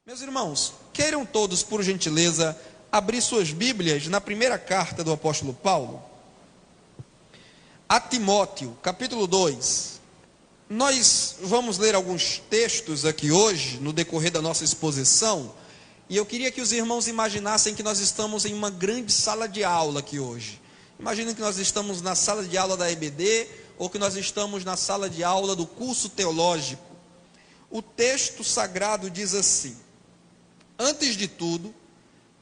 Meus irmãos, queiram todos, por gentileza, abrir suas Bíblias na primeira carta do apóstolo Paulo, a Timóteo, capítulo 2. Nós vamos ler alguns textos aqui hoje, no decorrer da nossa exposição, e eu queria que os irmãos imaginassem que nós estamos em uma grande sala de aula aqui hoje. Imaginem que nós estamos na sala de aula da EBD, ou que nós estamos na sala de aula do curso teológico. O texto sagrado diz assim: antes de tudo,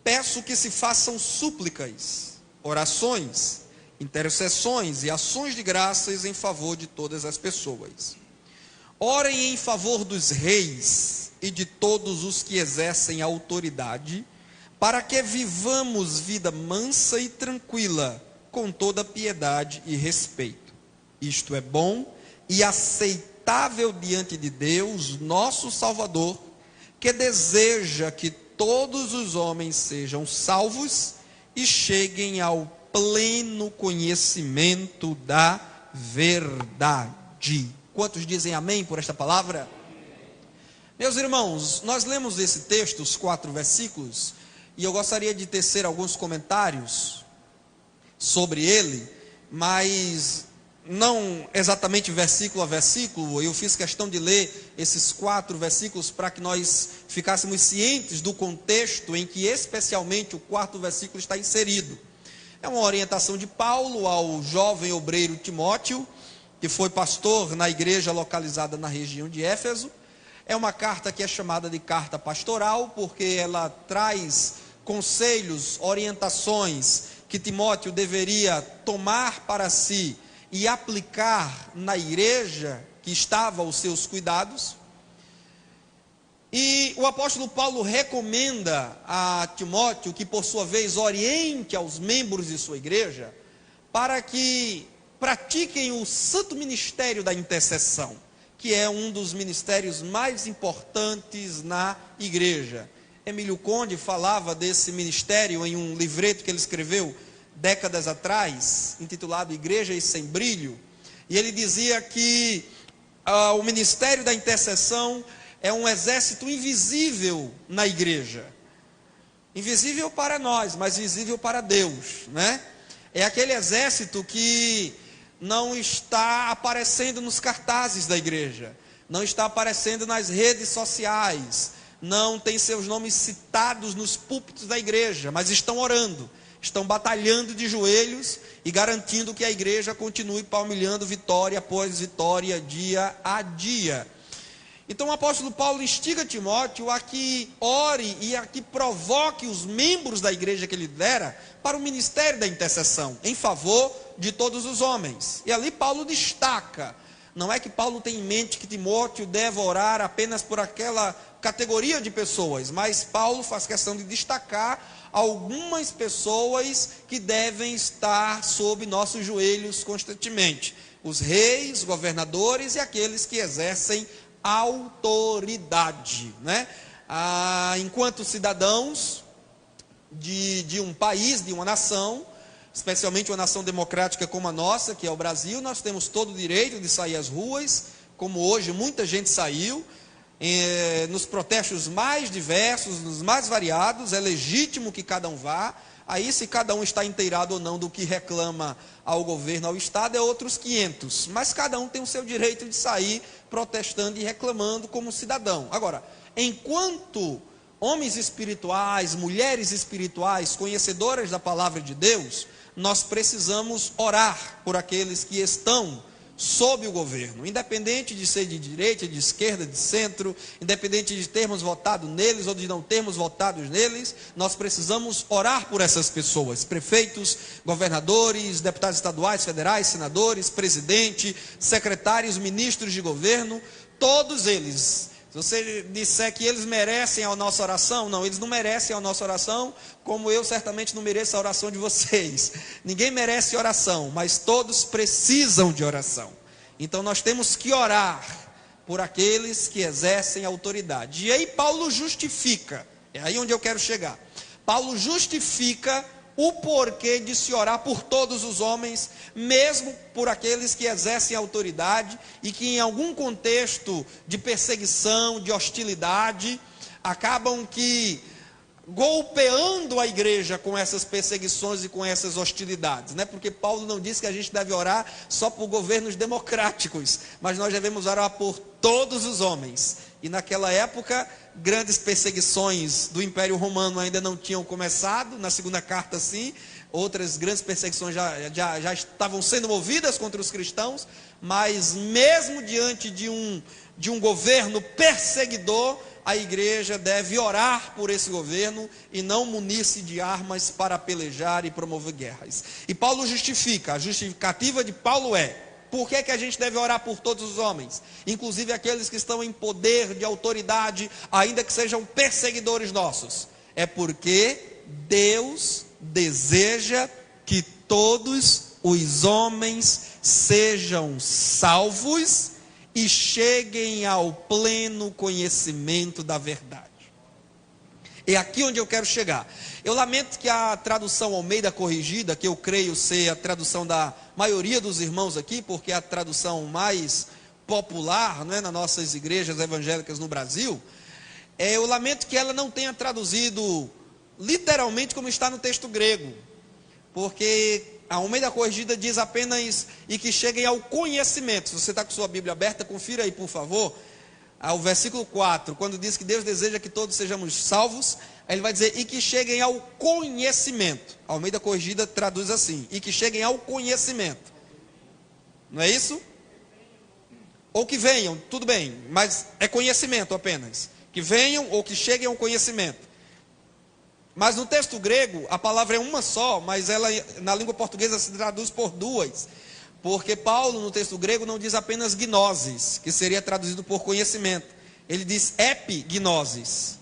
peço que se façam súplicas, orações, intercessões e ações de graças em favor de todas as pessoas. Orem em favor dos reis e de todos os que exercem autoridade, para que vivamos vida mansa e tranquila, com toda piedade e respeito. Isto é bom e aceitável diante de Deus, nosso Salvador, que deseja que todos os homens sejam salvos e cheguem ao pleno conhecimento da verdade. Quantos dizem amém por esta palavra? Meus irmãos, nós lemos esse texto, os 4 versículos, e eu gostaria de tecer alguns comentários sobre ele, mas não exatamente versículo a versículo. Eu fiz questão de ler esses 4 versículos para que nós ficássemos cientes do contexto em que especialmente o 4º versículo está inserido. É uma orientação de Paulo ao jovem obreiro Timóteo, que foi pastor na igreja localizada na região de Éfeso. É uma carta que é chamada de carta pastoral, porque ela traz conselhos, orientações que Timóteo deveria tomar para si e aplicar na igreja que estava aos seus cuidados. E o apóstolo Paulo recomenda a Timóteo que, por sua vez, oriente aos membros de sua igreja para que pratiquem o santo ministério da intercessão, que é um dos ministérios mais importantes na igreja. Emílio Conde falava desse ministério em um livreto que ele escreveu décadas atrás, intitulado Igreja e Sem Brilho, e ele dizia que o ministério da intercessão é um exército invisível na igreja, invisível para nós, mas visível para Deus, né? É aquele exército que não está aparecendo nos cartazes da igreja, não está aparecendo nas redes sociais, não tem seus nomes citados nos púlpitos da igreja, mas estão orando, estão batalhando de joelhos e garantindo que a igreja continue palmilhando vitória após vitória, dia a dia. Então o apóstolo Paulo instiga Timóteo a que ore e a que provoque os membros da igreja que ele lidera para o ministério da intercessão, em favor de todos os homens. E ali Paulo destaca, não é que Paulo tem em mente que Timóteo deve orar apenas por aquela categoria de pessoas, mas Paulo faz questão de destacar algumas pessoas que devem estar sob nossos joelhos constantemente: os reis, governadores e aqueles que exercem autoridade, né? Enquanto cidadãos de um país, de uma nação, especialmente uma nação democrática como a nossa, que é o Brasil, nós temos todo o direito de sair às ruas, como hoje muita gente saiu, nos protestos mais diversos, nos mais variados. É legítimo que cada um vá. Aí, se cada um está inteirado ou não do que reclama ao governo, ao Estado, é outros 500. Mas cada um tem o seu direito de sair protestando e reclamando como cidadão. Agora, enquanto homens espirituais, mulheres espirituais, conhecedoras da palavra de Deus, nós precisamos orar por aqueles que estão sob o governo, independente de ser de direita, de esquerda, de centro, independente de termos votado neles ou de não termos votado neles, nós precisamos orar por essas pessoas: prefeitos, governadores, deputados estaduais, federais, senadores, presidente, secretários, ministros de governo, todos eles. Se você disser que eles merecem a nossa oração, não, eles não merecem a nossa oração, como eu certamente não mereço a oração de vocês. Ninguém merece oração, mas todos precisam de oração. Então nós temos que orar por aqueles que exercem autoridade. E aí Paulo justifica, é aí onde eu quero chegar. Paulo justifica o porquê de se orar por todos os homens, mesmo por aqueles que exercem autoridade e que em algum contexto de perseguição, de hostilidade, acabam que golpeando a igreja com essas perseguições e com essas hostilidades, né? Porque Paulo não disse que a gente deve orar só por governos democráticos, mas nós devemos orar por todos os homens. E naquela época, grandes perseguições do Império Romano ainda não tinham começado, na segunda carta sim, outras grandes perseguições já estavam sendo movidas contra os cristãos, mas mesmo diante de um governo perseguidor, a igreja deve orar por esse governo e não munir-se de armas para pelejar e promover guerras. E Paulo justifica, a justificativa de Paulo é: por que a gente deve orar por todos os homens, inclusive aqueles que estão em poder de autoridade, ainda que sejam perseguidores nossos? É porque Deus deseja que todos os homens sejam salvos e cheguem ao pleno conhecimento da verdade. É aqui onde eu quero chegar. Eu lamento que a tradução Almeida Corrigida, que eu creio ser a tradução da maioria dos irmãos aqui, porque é a tradução mais popular, né, nas nossas igrejas evangélicas no Brasil, eu lamento que ela não tenha traduzido literalmente como está no texto grego, porque a Almeida Corrigida diz apenas: e que cheguem ao conhecimento. Se você está com sua Bíblia aberta, confira aí por favor, o versículo 4, quando diz que Deus deseja que todos sejamos salvos, aí ele vai dizer: e que cheguem ao conhecimento. A Almeida Corrigida traduz assim: e que cheguem ao conhecimento. Não é isso? Ou que venham, tudo bem, mas é conhecimento apenas. Que venham ou que cheguem ao conhecimento. Mas no texto grego, a palavra é uma só, mas ela na língua portuguesa se traduz por duas. Porque Paulo, no texto grego, não diz apenas gnosis, que seria traduzido por conhecimento. Ele diz epignosis.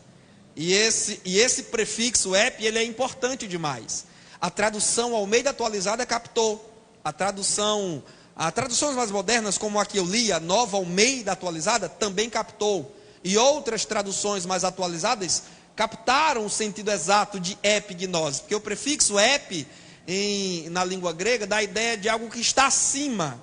E esse prefixo epi, ele é importante demais. A tradução Almeida Atualizada captou. As traduções mais modernas, como a que eu li, a Nova Almeida Atualizada, também captou. E outras traduções mais atualizadas captaram o sentido exato de epignosis, porque o prefixo epi, na língua grega, dá a ideia de algo que está acima,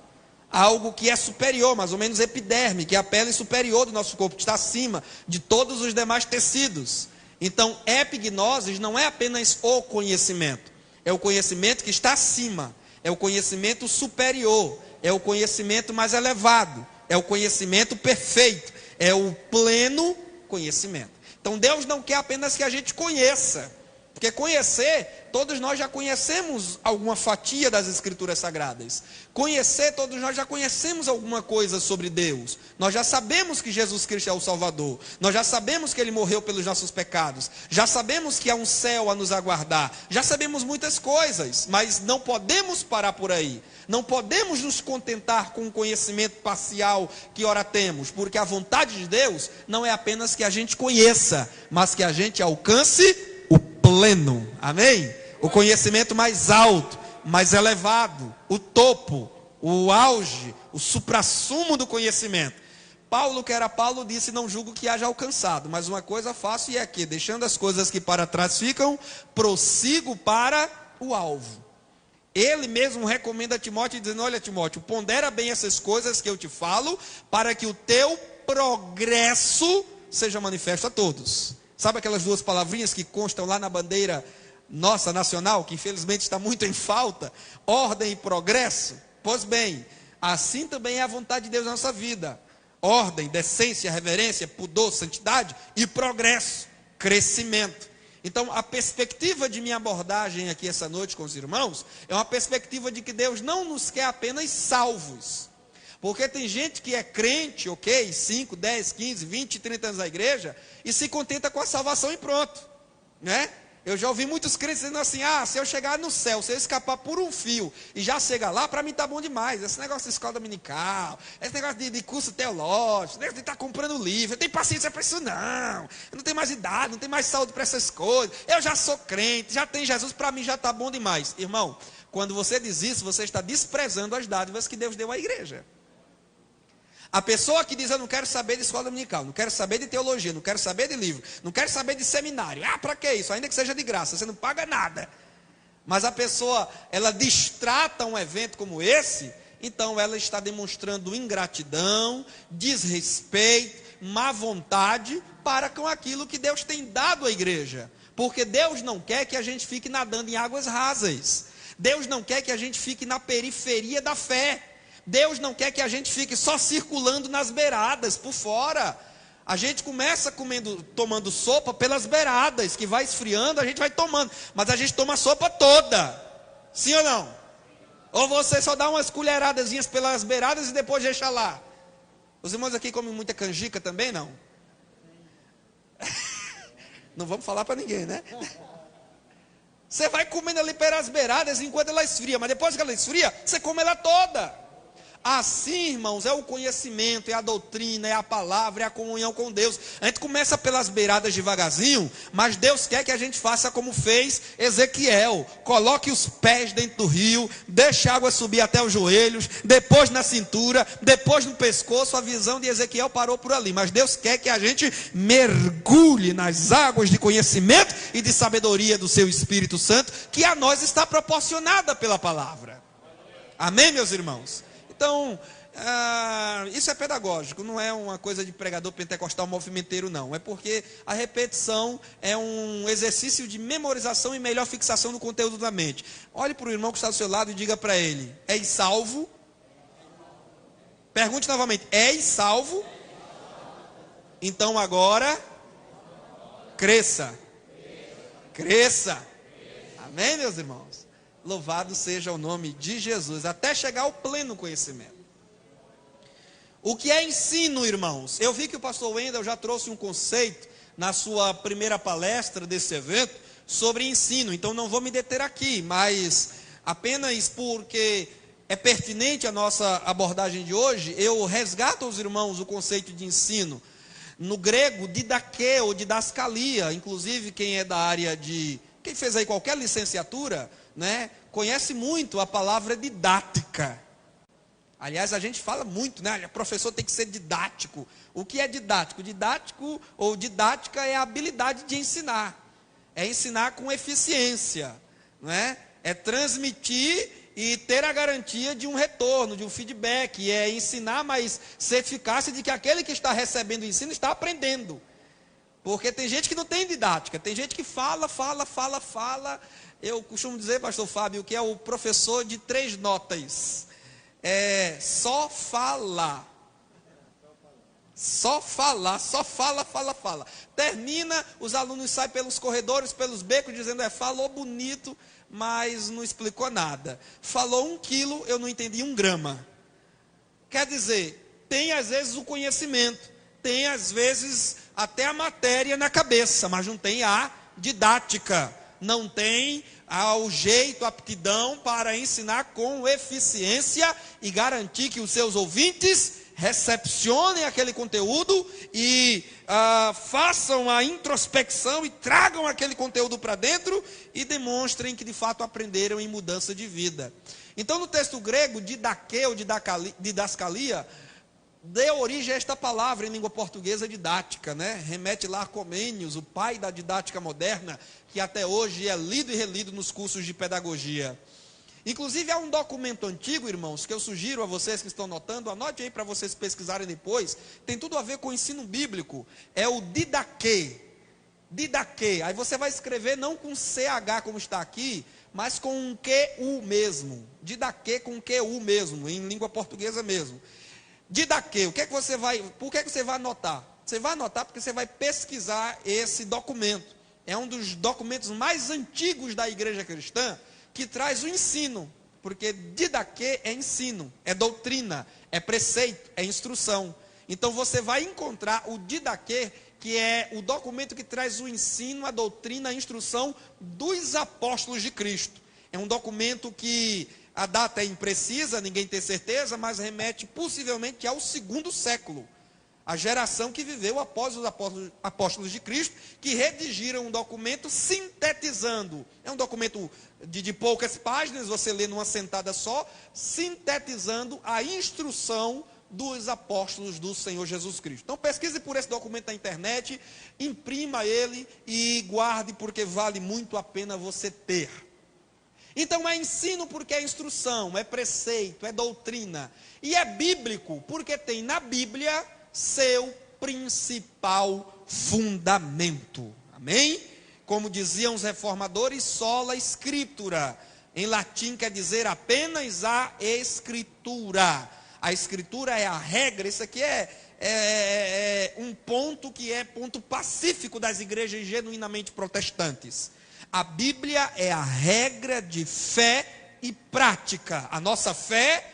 algo que é superior, mais ou menos epiderme, que é a pele superior do nosso corpo, que está acima de todos os demais tecidos. Então, epignosis não é apenas o conhecimento, é o conhecimento que está acima, é o conhecimento superior, é o conhecimento mais elevado, é o conhecimento perfeito, é o pleno conhecimento. Então Deus não quer apenas que a gente conheça, porque conhecer, todos nós já conhecemos alguma fatia das Escrituras Sagradas. Conhecer, todos nós já conhecemos alguma coisa sobre Deus. Nós já sabemos que Jesus Cristo é o Salvador. Nós já sabemos que Ele morreu pelos nossos pecados. Já sabemos que há um céu a nos aguardar. Já sabemos muitas coisas, mas não podemos parar por aí. Não podemos nos contentar com o conhecimento parcial que ora temos, porque a vontade de Deus não é apenas que a gente conheça, mas que a gente alcance o pleno, amém? O conhecimento mais alto, mais elevado, o topo, o auge, o suprassumo do conhecimento. Paulo, que era Paulo, disse: não julgo que haja alcançado, mas uma coisa faço, e é que, deixando as coisas que para trás ficam, prossigo para o alvo. Ele mesmo recomenda a Timóteo, dizendo: olha, Timóteo, pondera bem essas coisas que eu te falo, para que o teu progresso seja manifesto a todos. Sabe aquelas duas palavrinhas que constam lá na bandeira nossa nacional, que infelizmente está muito em falta? Ordem e progresso. Pois bem, assim também é a vontade de Deus na nossa vida. Ordem, decência, reverência, pudor, santidade e progresso, crescimento. Então, a perspectiva de minha abordagem aqui essa noite com os irmãos é uma perspectiva de que Deus não nos quer apenas salvos. Porque tem gente que é crente, 5, 10, 15, 20, 30 anos na igreja, e se contenta com a salvação e pronto, né? Eu já ouvi muitos crentes dizendo assim: se eu chegar no céu, se eu escapar por um fio e já chegar lá, para mim está bom demais. Esse negócio de escola dominical, esse negócio de curso teológico, de estar comprando livro, eu tenho paciência para isso não. Eu não tenho mais idade, não tenho mais saúde para essas coisas. Eu já sou crente, já tenho Jesus, para mim já está bom demais. Irmão, quando você diz isso, você está desprezando as dádivas que Deus deu à igreja. A pessoa que diz: eu não quero saber de escola dominical, não quero saber de teologia, não quero saber de livro, não quero saber de seminário. Para que isso? Ainda que seja de graça, você não paga nada. Mas a pessoa, ela destrata um evento como esse, então ela está demonstrando ingratidão, desrespeito, má vontade para com aquilo que Deus tem dado à igreja. Porque Deus não quer que a gente fique nadando em águas rasas. Deus não quer que a gente fique na periferia da fé. Deus não quer que a gente fique só circulando nas beiradas, por fora. A gente começa tomando sopa pelas beiradas, que vai esfriando, a gente vai tomando. Mas a gente toma a sopa toda. Sim ou não? Ou você só dá umas colheradazinhas pelas beiradas e depois deixa lá. Os irmãos aqui comem muita canjica também, não? Não vamos falar para ninguém, né? Você vai comendo ali pelas beiradas enquanto ela esfria. Mas depois que ela esfria, você come ela toda. Assim, irmãos, é o conhecimento, é a doutrina, é a palavra, é a comunhão com Deus. A gente começa pelas beiradas devagarzinho, mas Deus quer que a gente faça como fez Ezequiel. Coloque os pés dentro do rio, deixe a água subir até os joelhos, depois na cintura, depois no pescoço. A visão de Ezequiel parou por ali. Mas Deus quer que a gente mergulhe nas águas de conhecimento e de sabedoria do seu Espírito Santo, que a nós está proporcionada pela palavra. Amém, meus irmãos? Então, isso é pedagógico, não é uma coisa de pregador pentecostal movimenteiro, não. É porque a repetição é um exercício de memorização e melhor fixação do conteúdo da mente. Olhe para o irmão que está do seu lado e diga para ele: és salvo? Pergunte novamente: és salvo? Então agora, cresça. Cresça. Amém, meus irmãos? Louvado seja o nome de Jesus, até chegar ao pleno conhecimento. O que é ensino, irmãos? Eu vi que o pastor Wendel já trouxe um conceito na sua primeira palestra desse evento sobre ensino. Então não vou me deter aqui, mas apenas porque é pertinente a nossa abordagem de hoje, eu resgato aos irmãos o conceito de ensino. No grego, didaquê ou didascalia. Inclusive quem é da área de... Quem fez aí qualquer licenciatura, né, conhece muito a palavra didática. Aliás, a gente fala muito, né? O professor tem que ser didático. O que é didático? Didático ou didática é a habilidade de ensinar. É ensinar com eficiência, né? É transmitir e ter a garantia de um retorno, de um feedback. É ensinar, mas certificar-se de que aquele que está recebendo o ensino está aprendendo. Porque tem gente que não tem didática, tem gente que fala. Eu costumo dizer, pastor Fábio, que é o professor de 3 notas. É só fala. Só fala. Termina, os alunos saem pelos corredores, pelos becos, dizendo, falou bonito, mas não explicou nada. Falou 1 quilo, eu não entendi 1 grama. Quer dizer, tem às vezes o conhecimento, tem às vezes até a matéria na cabeça, mas não tem a didática, não tem o jeito, a aptidão para ensinar com eficiência e garantir que os seus ouvintes recepcionem aquele conteúdo e façam a introspecção e tragam aquele conteúdo para dentro e demonstrem que de fato aprenderam em mudança de vida. Então no texto grego, didaquê ou didascalia, deu origem a esta palavra em língua portuguesa didática, né? Remete lá a Comênios, o pai da didática moderna, que até hoje é lido e relido nos cursos de pedagogia. Inclusive há um documento antigo, irmãos, que eu sugiro a vocês que estão notando, anote aí para vocês pesquisarem depois, tem tudo a ver com o ensino bíblico, é o didaquê. Didaquê, aí você vai escrever não com CH como está aqui, mas com um QU mesmo, didaquê com QU mesmo, em língua portuguesa mesmo. Didaquê, por que você vai anotar? Você vai anotar porque você vai pesquisar esse documento. É um dos documentos mais antigos da igreja cristã que traz o ensino. Porque didaquê é ensino, é doutrina, é preceito, é instrução. Então você vai encontrar o didaquê, que é o documento que traz o ensino, a doutrina, a instrução dos apóstolos de Cristo. É um documento que a data é imprecisa, ninguém tem certeza, mas remete possivelmente ao 2º século. A geração que viveu após os apóstolos de Cristo, que redigiram um documento sintetizando. É um documento de poucas páginas, você lê numa sentada só, sintetizando a instrução dos apóstolos do Senhor Jesus Cristo. Então pesquise por esse documento na internet, imprima ele e guarde, porque vale muito a pena você ter. Então é ensino porque é instrução, é preceito, é doutrina. E é bíblico porque tem na Bíblia seu principal fundamento. Amém? Como diziam os reformadores, sola scriptura. Em latim quer dizer apenas a Escritura. A Escritura é a regra. Isso aqui é um ponto que é ponto pacífico das igrejas genuinamente protestantes. A Bíblia é a regra de fé e prática. A nossa fé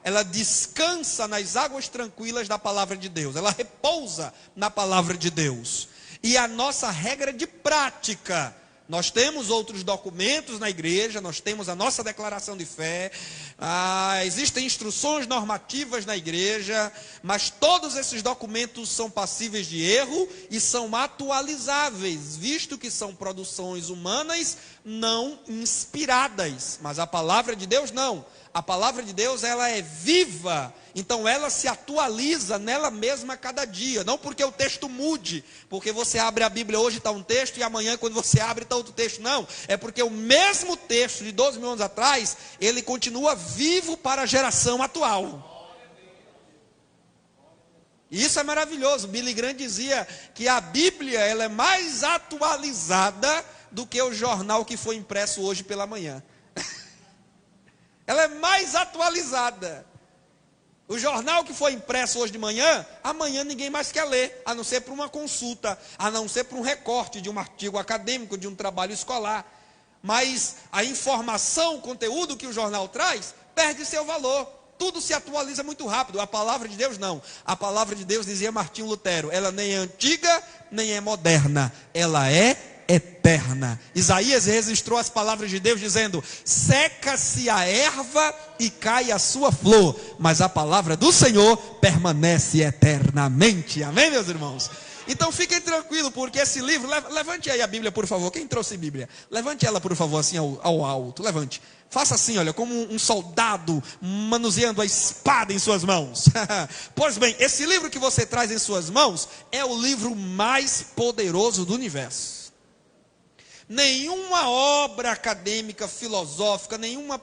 ela descansa nas águas tranquilas da palavra de Deus. Ela repousa na palavra de Deus. E a nossa regra de prática, nós temos outros documentos na igreja, nós temos a nossa declaração de fé, existem instruções normativas na igreja, mas todos esses documentos são passíveis de erro e são atualizáveis, visto que são produções humanas não inspiradas, mas a palavra de Deus não. A palavra de Deus, ela é viva, então ela se atualiza nela mesma a cada dia, não porque o texto mude, porque você abre a Bíblia hoje está um texto e amanhã quando você abre está outro texto, não, é porque o mesmo texto de 12 mil anos atrás, ele continua vivo para a geração atual. E isso é maravilhoso. Billy Graham dizia que a Bíblia, ela é mais atualizada do que o jornal que foi impresso hoje pela manhã. Ela é mais atualizada. O jornal que foi impresso hoje de manhã, amanhã ninguém mais quer ler, a não ser para uma consulta, a não ser para um recorte de um artigo acadêmico, de um trabalho escolar. Mas a informação, o conteúdo que o jornal traz, perde seu valor. Tudo se atualiza muito rápido. A palavra de Deus não. A palavra de Deus, dizia Martinho Lutero, ela nem é antiga, nem é moderna. Ela é eterna. Isaías registrou as palavras de Deus dizendo: seca-se a erva e cai a sua flor, mas a palavra do Senhor permanece eternamente. Amém, meus irmãos? Então fiquem tranquilos, porque esse livro, levante aí a Bíblia, por favor. Quem trouxe Bíblia? Levante ela, por favor, assim ao alto. Levante. Faça assim, olha, como um soldado manuseando a espada em suas mãos. Pois bem, esse livro que você traz em suas mãos é o livro mais poderoso do universo. Nenhuma obra acadêmica, filosófica, nenhuma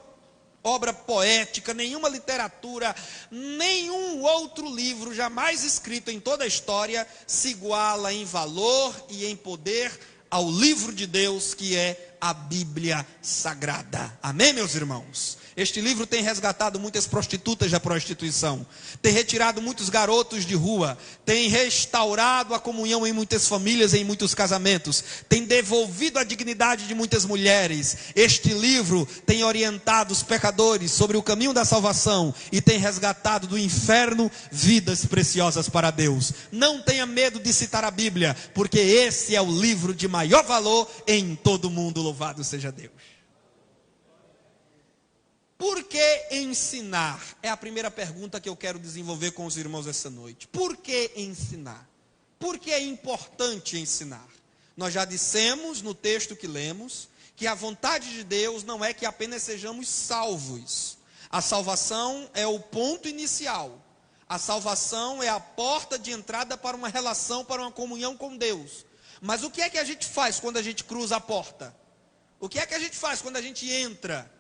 obra poética, nenhuma literatura, nenhum outro livro jamais escrito em toda a história se iguala em valor e em poder ao livro de Deus, que é a Bíblia Sagrada. Amém, meus irmãos? Este livro tem resgatado muitas prostitutas da prostituição, tem retirado muitos garotos de rua, tem restaurado a comunhão em muitas famílias e em muitos casamentos, tem devolvido a dignidade de muitas mulheres. Este livro tem orientado os pecadores sobre o caminho da salvação e tem resgatado do inferno vidas preciosas para Deus. Não tenha medo de citar a Bíblia, porque esse é o livro de maior valor em todo o mundo. Louvado seja Deus. Por que ensinar? É a primeira pergunta que eu quero desenvolver com os irmãos essa noite. Por que ensinar? Por que é importante ensinar? Nós já dissemos no texto que lemos que a vontade de Deus não é que apenas sejamos salvos. A salvação é o ponto inicial. A salvação é a porta de entrada para uma relação, para uma comunhão com Deus. Mas o que é que a gente faz quando a gente cruza a porta? O que é que a gente faz quando a gente entra?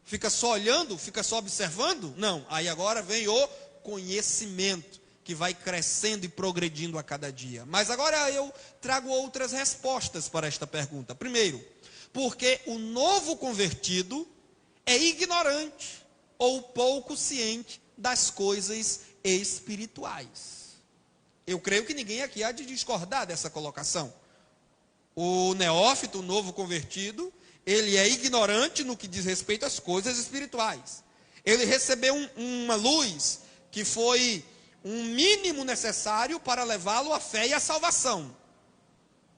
Fica só olhando? Fica só observando? Não. Aí agora vem o conhecimento, que vai crescendo e progredindo a cada dia. Mas agora eu trago outras respostas para esta pergunta. Primeiro, porque o novo convertido é ignorante ou pouco ciente das coisas espirituais. Eu creio que ninguém aqui há de discordar dessa colocação. O neófito, o novo convertido, ele é ignorante no que diz respeito às coisas espirituais. Ele recebeu uma luz que foi um mínimo necessário para levá-lo à fé e à salvação.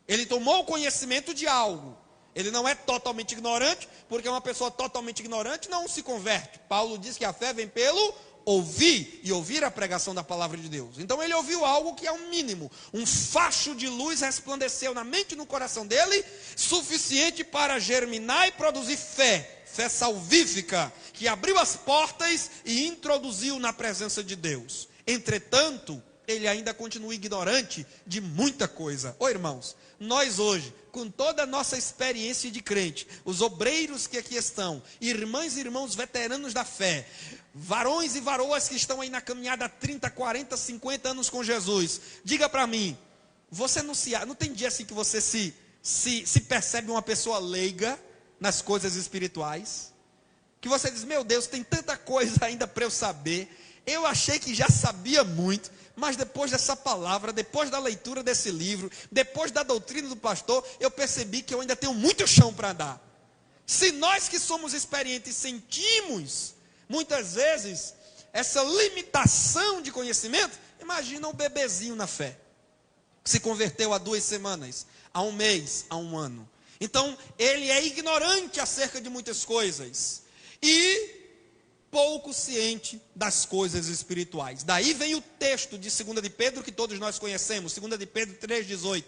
Ele tomou conhecimento de algo. Ele não é totalmente ignorante, porque uma pessoa totalmente ignorante não se converte. Paulo diz que a fé vem pelo ouvir, e ouvir a pregação da palavra de Deus. Então ele ouviu algo que é um mínimo. Um facho de luz resplandeceu na mente e no coração dele, suficiente para germinar e produzir fé. Fé salvífica, que abriu as portas e introduziu na presença de Deus. Entretanto, ele ainda continua ignorante de muita coisa. Ô irmãos, nós hoje, com toda a nossa experiência de crente, os obreiros que aqui estão, irmãs e irmãos veteranos da fé, Varões e varoas que estão aí na caminhada há 30, 40, 50 anos com Jesus, diga para mim, você não tem dia assim que você se percebe uma pessoa leiga nas coisas espirituais? Que você diz, meu Deus, tem tanta coisa ainda para eu saber, eu achei que já sabia muito, mas depois dessa palavra, depois da leitura desse livro, depois da doutrina do pastor, eu percebi que eu ainda tenho muito chão para andar. Se nós que somos experientes sentimos, muitas vezes, essa limitação de conhecimento, imagina um bebezinho na fé, que se converteu há 2 semanas, há 1 mês, há 1 ano. Então, ele é ignorante acerca de muitas coisas, e pouco ciente das coisas espirituais. Daí vem o texto de 2 de Pedro, que todos nós conhecemos, 2 de Pedro 3,18.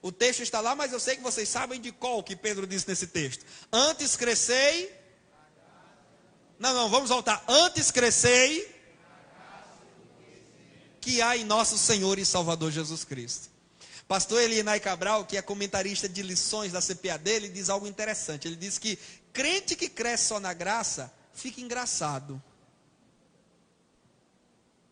O texto está lá, mas eu sei que vocês sabem de qual que Pedro disse nesse texto. Antes crescei... Não, vamos voltar. Antes crescei que há em nosso Senhor e Salvador Jesus Cristo. Pastor Elienay Cabral, que é comentarista de lições da CPAD, ele diz algo interessante. Ele diz que crente que cresce só na graça, fica engraçado.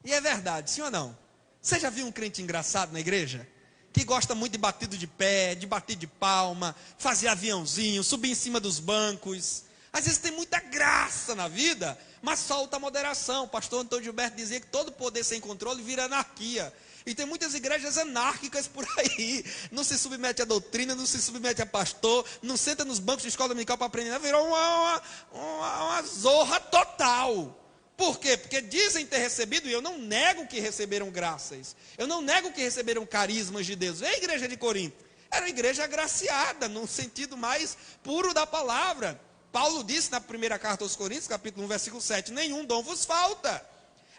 E é verdade, sim ou não? Você já viu um crente engraçado na igreja? Que gosta muito de batido de pé, de bater de palma, fazer aviãozinho, subir em cima dos bancos. Às vezes tem muita graça na vida, mas falta moderação. O pastor Antônio Gilberto dizia que todo poder sem controle vira anarquia. E tem muitas igrejas anárquicas por aí. Não se submete à doutrina, não se submete a pastor, não senta nos bancos de escola dominical para aprender. Virou uma zorra total. Por quê? Porque dizem ter recebido, e eu não nego que receberam graças. Eu não nego que receberam carismas de Deus. Vê a igreja de Corinto. Era uma igreja agraciada, no sentido mais puro da palavra. Paulo disse na primeira carta aos Coríntios, capítulo 1, versículo 7, nenhum dom vos falta.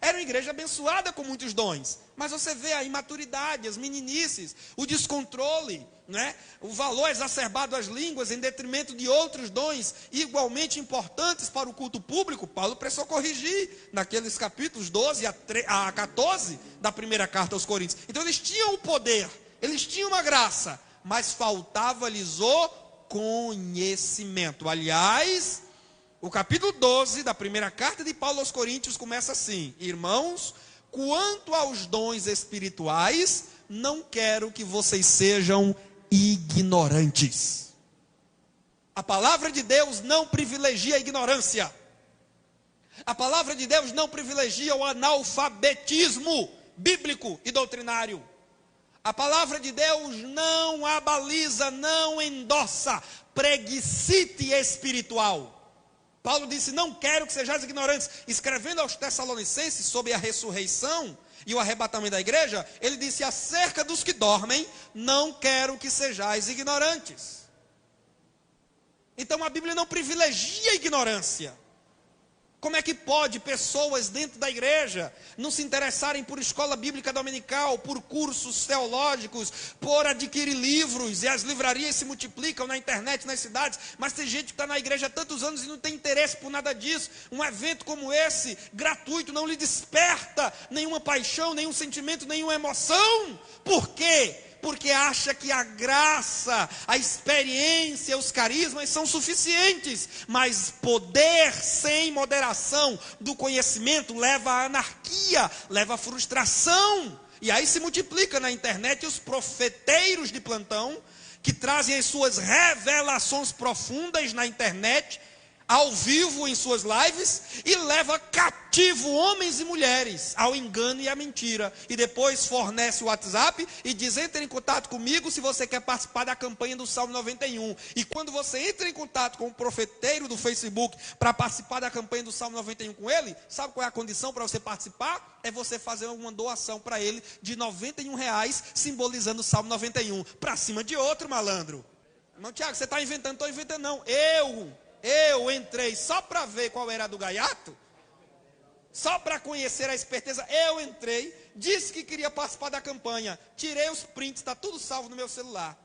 Era uma igreja abençoada com muitos dons. Mas você vê a imaturidade, as meninices, o descontrole, né? O valor exacerbado às línguas em detrimento de outros dons igualmente importantes para o culto público. Paulo precisou corrigir naqueles capítulos 12 a 14 da primeira carta aos Coríntios. Então eles tinham o poder, eles tinham uma graça, mas faltava-lhes o conhecimento. Aliás, o capítulo 12 da primeira carta de Paulo aos Coríntios começa assim: irmãos, quanto aos dons espirituais, não quero que vocês sejam ignorantes. A palavra de Deus não privilegia a ignorância. A palavra de Deus não privilegia o analfabetismo bíblico e doutrinário. A palavra de Deus não abaliza, não endossa preguicite espiritual. Paulo disse, não quero que sejais ignorantes. Escrevendo aos Tessalonicenses sobre a ressurreição e o arrebatamento da igreja, ele disse, acerca dos que dormem, não quero que sejais ignorantes. Então a Bíblia não privilegia a ignorância. Como é que pode pessoas dentro da igreja não se interessarem por escola bíblica dominical, por cursos teológicos, por adquirir livros, e as livrarias se multiplicam na internet, nas cidades, mas tem gente que está na igreja há tantos anos e não tem interesse por nada disso. Um evento como esse, gratuito, não lhe desperta nenhuma paixão, nenhum sentimento, nenhuma emoção. Por quê? Porque acha que a graça, a experiência, os carismas são suficientes. Mas poder sem moderação do conhecimento leva à anarquia, leva à frustração. E aí se multiplica na internet os profeteiros de plantão, que trazem as suas revelações profundas na internet, ao vivo em suas lives, e leva cativo homens e mulheres ao engano e à mentira, e depois fornece o WhatsApp e diz, entre em contato comigo se você quer participar da campanha do Salmo 91, e quando você entra em contato com o profeteiro do Facebook para participar da campanha do Salmo 91 com ele, sabe qual é a condição para você participar? É você fazer uma doação para ele de R$91, simbolizando o Salmo 91, para cima de outro, malandro. Irmão Tiago, você está inventando? Não estou inventando não, eu entrei só para ver qual era a do gaiato, só para conhecer a esperteza. Eu entrei, disse que queria participar da campanha, tirei os prints, está tudo salvo no meu celular.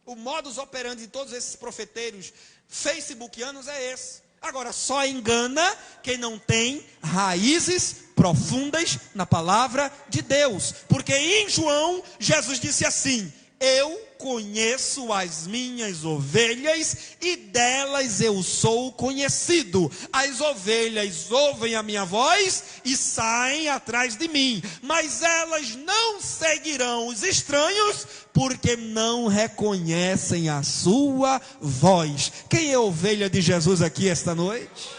O modus operandi de todos esses profeteiros facebookianos é esse. Agora, só engana quem não tem raízes profundas na palavra de Deus. Porque em João, Jesus disse assim, eu conheço as minhas ovelhas e delas eu sou conhecido. As ovelhas ouvem a minha voz e saem atrás de mim, mas elas não seguirão os estranhos, porque não reconhecem a sua voz. Quem é a ovelha de Jesus aqui esta noite?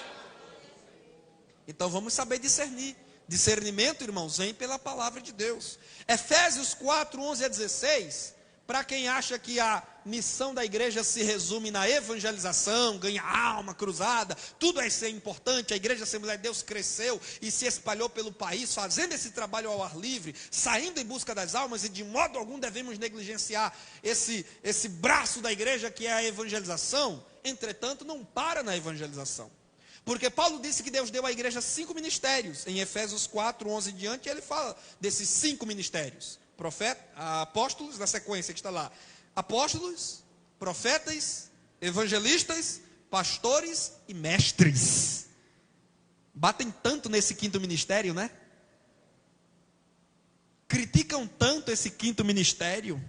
Então vamos saber discernir. Discernimento, irmãos, vem pela palavra de Deus. Efésios 4, 11 a 16, para quem acha que a missão da igreja se resume na evangelização, ganhar alma, cruzada, tudo é ser importante. A igreja Assembleia de Deus cresceu e se espalhou pelo país, fazendo esse trabalho ao ar livre, saindo em busca das almas, e de modo algum devemos negligenciar esse braço da igreja que é a evangelização. Entretanto, não para na evangelização. Porque Paulo disse que Deus deu à igreja 5 ministérios. Em Efésios 4, 11 e diante, ele fala desses 5 ministérios. Apóstolos, na sequência que está lá. Apóstolos, profetas, evangelistas, pastores e mestres. Batem tanto nesse 5º ministério, né? Criticam tanto esse 5º ministério,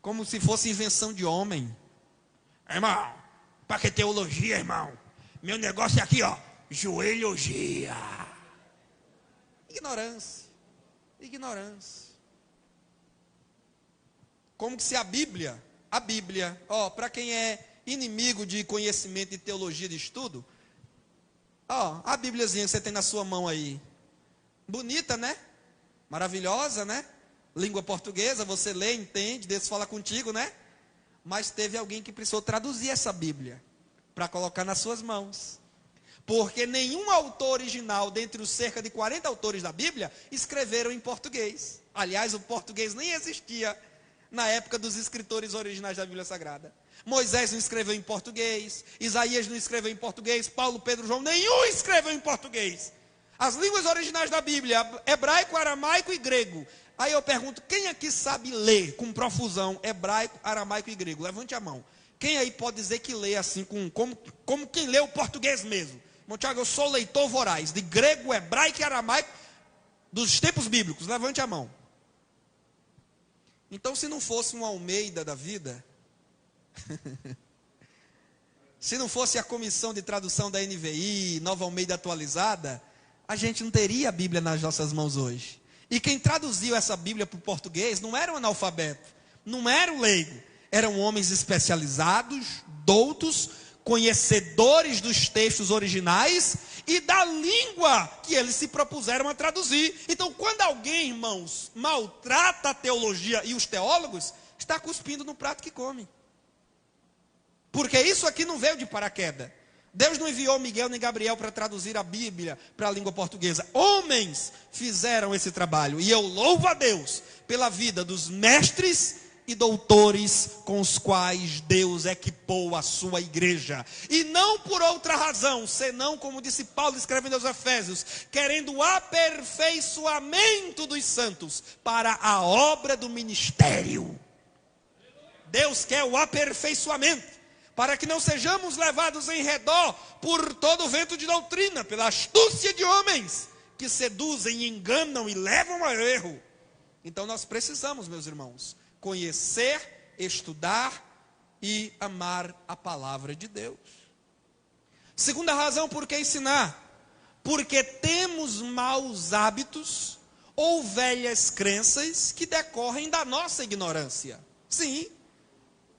como se fosse invenção de homem. Irmão, para que teologia, irmão? Meu negócio é aqui, ó, joelhogia. Ignorância. Como que se a Bíblia, ó, para quem é inimigo de conhecimento de teologia de estudo, ó, a Bíbliazinha que você tem na sua mão aí, bonita, né? Maravilhosa, né? Língua portuguesa, você lê, entende, Deus fala contigo, né? Mas teve alguém que precisou traduzir essa Bíblia para colocar nas suas mãos. Porque nenhum autor original, dentre os cerca de 40 autores da Bíblia, escreveram em português. Aliás, o português nem existia na época dos escritores originais da Bíblia Sagrada. Moisés não escreveu em português, Isaías não escreveu em português, Paulo, Pedro, João, nenhum escreveu em português. As línguas originais da Bíblia, hebraico, aramaico e grego. Aí eu pergunto, quem aqui sabe ler com profusão hebraico, aramaico e grego? Levante a mão. Quem aí pode dizer que lê assim, como quem lê o português mesmo? Irmão Tiago, eu sou leitor voraz, de grego, hebraico e aramaico, dos tempos bíblicos. Levante a mão. Então, se não fosse um Almeida da vida, se não fosse a comissão de tradução da NVI, Nova Almeida atualizada, a gente não teria a Bíblia nas nossas mãos hoje. E quem traduziu essa Bíblia para o português não era um analfabeto, não era um leigo. Eram homens especializados, doutos, conhecedores dos textos originais e da língua que eles se propuseram a traduzir. Então, quando alguém, irmãos, maltrata a teologia e os teólogos, está cuspindo no prato que come. Porque isso aqui não veio de paraquedas. Deus não enviou Miguel nem Gabriel para traduzir a Bíblia para a língua portuguesa. Homens fizeram esse trabalho. E eu louvo a Deus pela vida dos mestres e doutores com os quais Deus equipou a sua igreja. E não por outra razão, senão, como disse Paulo escrevendo aos Efésios, querendo o aperfeiçoamento dos santos para a obra do ministério. Deus quer o aperfeiçoamento, para que não sejamos levados em redor por todo o vento de doutrina, pela astúcia de homens que seduzem, enganam e levam ao erro. Então nós precisamos, meus irmãos, conhecer, estudar e amar a palavra de Deus. Segunda razão por que ensinar: porque temos maus hábitos ou velhas crenças que decorrem da nossa ignorância. Sim,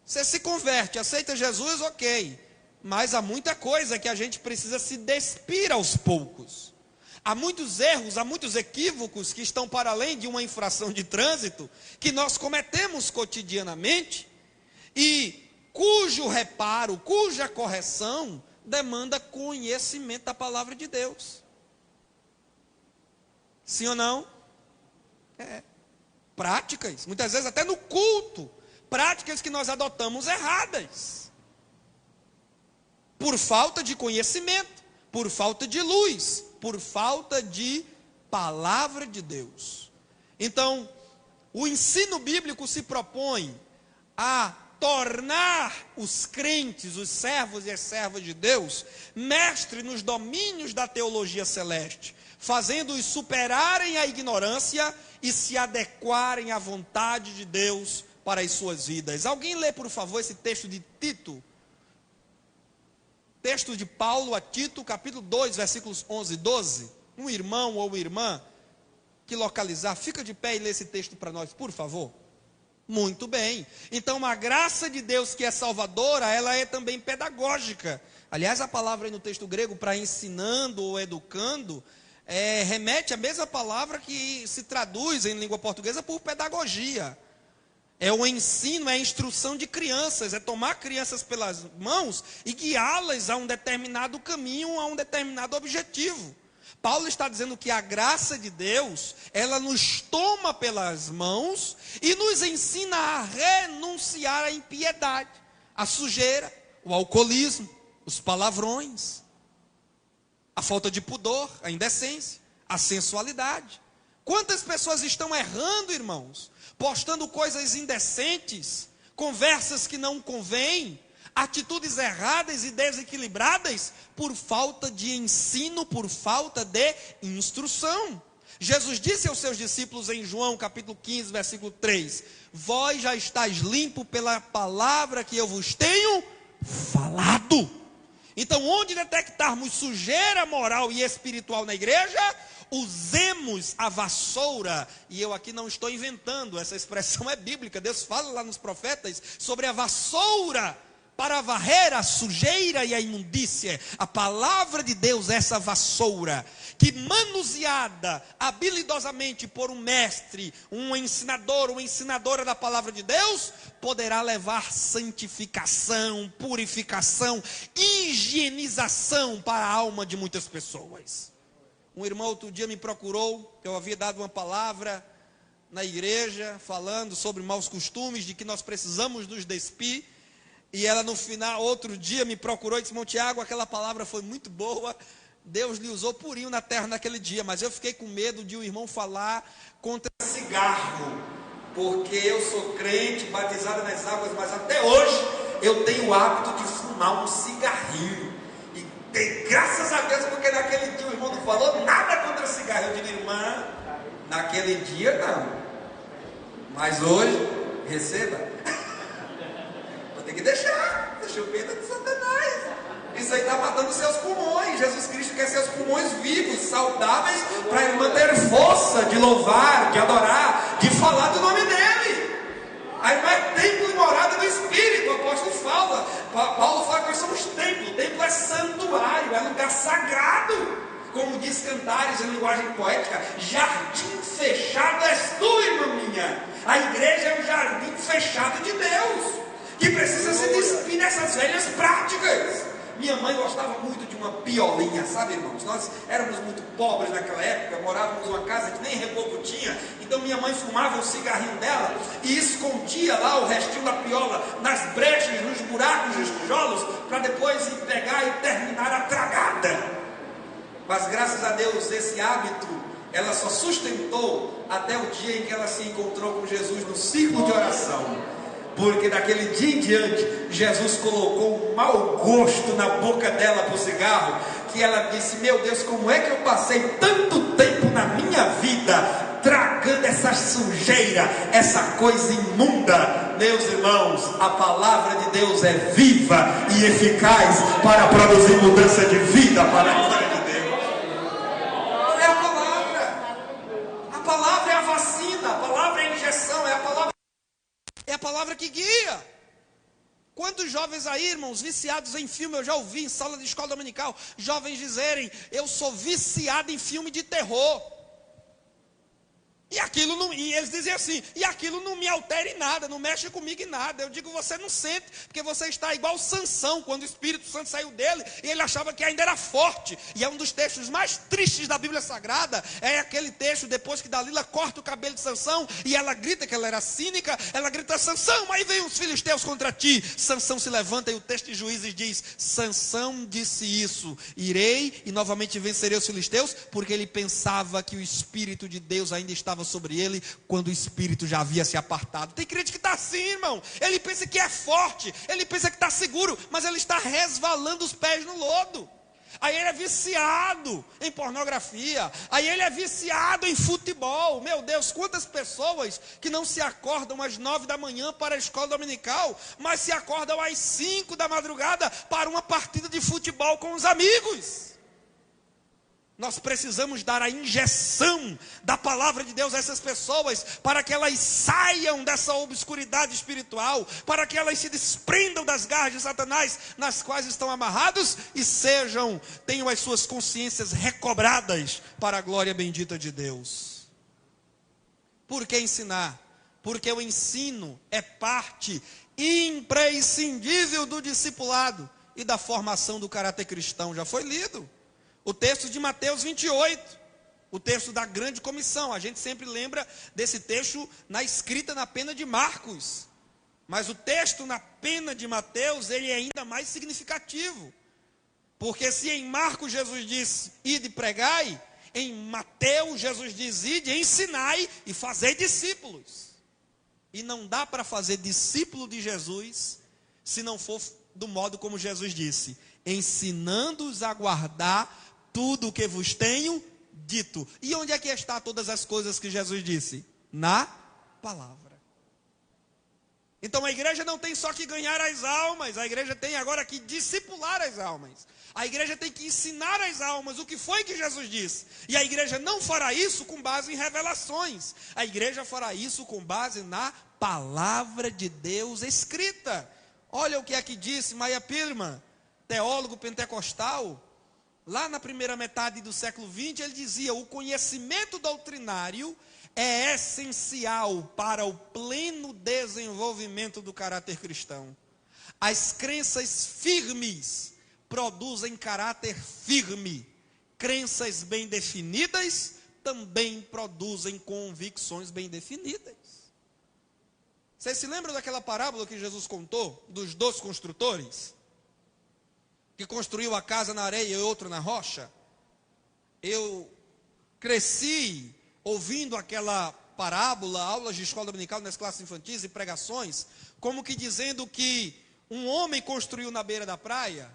você se converte, aceita Jesus, ok, mas há muita coisa que a gente precisa se despir aos poucos. Há muitos erros, há muitos equívocos que estão para além de uma infração de trânsito, que nós cometemos cotidianamente, e cujo reparo, cuja correção, demanda conhecimento da palavra de Deus. Sim ou não? Práticas, muitas vezes até no culto, práticas que nós adotamos erradas, por falta de conhecimento, por falta de luz, por falta de palavra de Deus. Então, o ensino bíblico se propõe a tornar os crentes, os servos e as servas de Deus, mestres nos domínios da teologia celeste, fazendo-os superarem a ignorância e se adequarem à vontade de Deus para as suas vidas. Alguém lê, por favor, esse texto de Tito? Texto de Paulo a Tito, capítulo 2, versículos 11 e 12. Um irmão ou irmã que localizar, fica de pé e lê esse texto para nós, por favor. Muito bem. Então, a graça de Deus que é salvadora, ela é também pedagógica. Aliás, a palavra aí no texto grego para ensinando ou educando, remete à mesma palavra que se traduz em língua portuguesa por pedagogia. É o ensino, é a instrução de crianças, é tomar crianças pelas mãos e guiá-las a um determinado caminho, a um determinado objetivo. Paulo está dizendo que a graça de Deus, ela nos toma pelas mãos e nos ensina a renunciar à impiedade, à sujeira, o alcoolismo, os palavrões, a falta de pudor, a indecência, a sensualidade. Quantas pessoas estão errando, irmãos, postando coisas indecentes, conversas que não convêm, atitudes erradas e desequilibradas, por falta de ensino, por falta de instrução. Jesus disse aos seus discípulos em João capítulo 15, versículo 3, vós já estáis limpos pela palavra que eu vos tenho falado. Então, onde detectarmos sujeira moral e espiritual na igreja, usemos a vassoura. E eu aqui não estou inventando, essa expressão é bíblica. Deus fala lá nos profetas sobre a vassoura para varrer a sujeira e a imundícia. A palavra de Deus é essa vassoura, que manuseada habilidosamente por um mestre, um ensinador, uma ensinadora da palavra de Deus, poderá levar santificação, purificação, higienização para a alma de muitas pessoas. Um irmão outro dia me procurou, que eu havia dado uma palavra na igreja, falando sobre maus costumes, de que nós precisamos nos despir. E ela no final, outro dia, me procurou e disse, irmão Tiago, aquela palavra foi muito boa, Deus lhe usou purinho na terra naquele dia, mas eu fiquei com medo de o irmão falar contra cigarro, porque eu sou crente, batizado nas águas, mas até hoje eu tenho o hábito de fumar um cigarrinho. E graças a Deus, porque naquele dia o irmão não falou nada contra cigarro. Eu digo, irmã, naquele dia não, mas hoje, receba. Tem que deixar o pena de Satanás. Isso aí está matando seus pulmões. Jesus Cristo quer seus pulmões vivos, saudáveis, para ele manter força de louvar, de adorar, de falar do nome dele. Aí não é templo e morada do Espírito. O apóstolo fala, Paulo fala que nós somos templo. O templo é santuário, é lugar sagrado. Como diz Cantares em linguagem poética, jardim fechado és tu, irmã minha. A igreja é um jardim fechado de Deus, que precisa se despir dessas velhas práticas. Minha mãe gostava muito de uma piolinha, sabe, irmãos? Nós éramos muito pobres naquela época, morávamos numa casa que nem reboco tinha. Então minha mãe fumava o cigarrinho dela e escondia lá o restinho da piola nas brechas, nos buracos dos tijolos, para depois ir pegar e terminar a tragada. Mas graças a Deus esse hábito ela só sustentou até o dia em que ela se encontrou com Jesus no círculo de oração. Porque daquele dia em diante, Jesus colocou um mau gosto na boca dela para o cigarro, que ela disse, meu Deus, como é que eu passei tanto tempo na minha vida, tragando essa sujeira, essa coisa imunda. Meus irmãos, a palavra de Deus é viva e eficaz para produzir mudança de vida para a glória de Deus. É a palavra é a vacina, a palavra é a injeção, é a palavra que guia. Quantos jovens aí, irmãos, viciados em filme, eu já ouvi em sala de escola dominical, jovens dizerem, eu sou viciado em filme de terror. E eles dizem assim, e aquilo não me altera em nada, não mexe comigo em nada. Eu digo, você não sente, porque você está igual Sansão, quando o Espírito Santo saiu dele, e ele achava que ainda era forte. E é um dos textos mais tristes da Bíblia Sagrada, é aquele texto, depois que Dalila corta o cabelo de Sansão, e ela grita que ela era cínica, ela grita, Sansão, aí vem os filisteus contra ti. Sansão se levanta e o texto de Juízes diz, Sansão disse isso, irei e novamente vencerei os filisteus, porque ele pensava que o Espírito de Deus ainda estava sobre ele, quando o Espírito já havia se apartado. Tem crente que está assim, irmão, ele pensa que é forte, ele pensa que está seguro, mas ele está resvalando os pés no lodo. Aí ele é viciado em pornografia. Aí ele é viciado em futebol. Meu Deus, quantas pessoas que não se acordam às 9 da manhã para a escola dominical, mas se acordam às 5 da madrugada para uma partida de futebol com os amigos. Nós precisamos dar a injeção da palavra de Deus a essas pessoas, para que elas saiam dessa obscuridade espiritual, para que elas se desprendam das garras de Satanás, nas quais estão amarrados, e tenham as suas consciências recobradas para a glória bendita de Deus. Por que ensinar? Porque o ensino é parte imprescindível do discipulado e da formação do caráter cristão. Já foi lido o texto de Mateus 28, o texto da grande comissão. A gente sempre lembra desse texto na escrita na pena de Marcos, mas o texto na pena de Mateus, ele é ainda mais significativo, porque se em Marcos Jesus disse, ide e pregai, em Mateus Jesus diz, ide, ensinai e fazei discípulos. E não dá para fazer discípulo de Jesus, se não for do modo como Jesus disse, ensinando-os a guardar tudo o que vos tenho dito. E onde é que está todas as coisas que Jesus disse? Na palavra. Então a igreja não tem só que ganhar as almas, a igreja tem agora que discipular as almas. A igreja tem que ensinar as almas o que foi que Jesus disse. E a igreja não fará isso com base em revelações. A igreja fará isso com base na palavra de Deus escrita. Olha o que é que disse Maya Pirman, teólogo pentecostal. Lá na primeira metade do século XX, ele dizia, o conhecimento doutrinário é essencial para o pleno desenvolvimento do caráter cristão. As crenças firmes produzem caráter firme. Crenças bem definidas também produzem convicções bem definidas. Vocês se lembram daquela parábola que Jesus contou, dos 2 construtores? Que construiu a casa na areia e outro na rocha? Eu cresci ouvindo aquela parábola, aulas de escola dominical nas classes infantis e pregações, como que dizendo que um homem construiu na beira da praia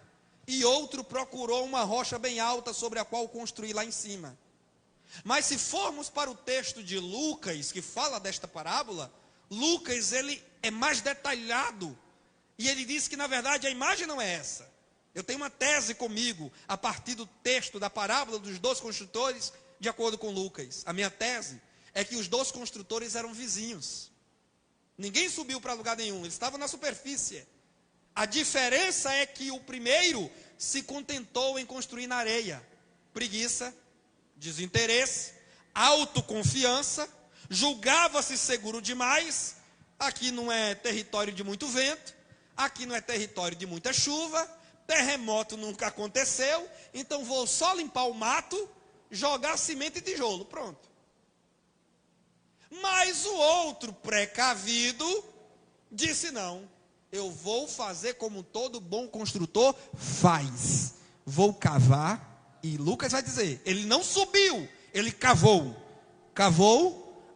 e outro procurou uma rocha bem alta sobre a qual construir lá em cima. Mas se formos para o texto de Lucas, que fala desta parábola, Lucas ele é mais detalhado e ele diz que na verdade a imagem não é essa. Eu tenho uma tese comigo, a partir do texto da parábola dos 2 construtores, de acordo com Lucas. A minha tese é que os 2 construtores eram vizinhos. Ninguém subiu para lugar nenhum, eles estavam na superfície. A diferença é que o primeiro se contentou em construir na areia. Preguiça, desinteresse, autoconfiança, julgava-se seguro demais. Aqui não é território de muito vento, aqui não é território de muita chuva, terremoto nunca aconteceu, então vou só limpar o mato, jogar cimento e tijolo, pronto. Mas o outro precavido disse não, eu vou fazer como todo bom construtor faz, vou cavar, e Lucas vai dizer, ele não subiu, ele cavou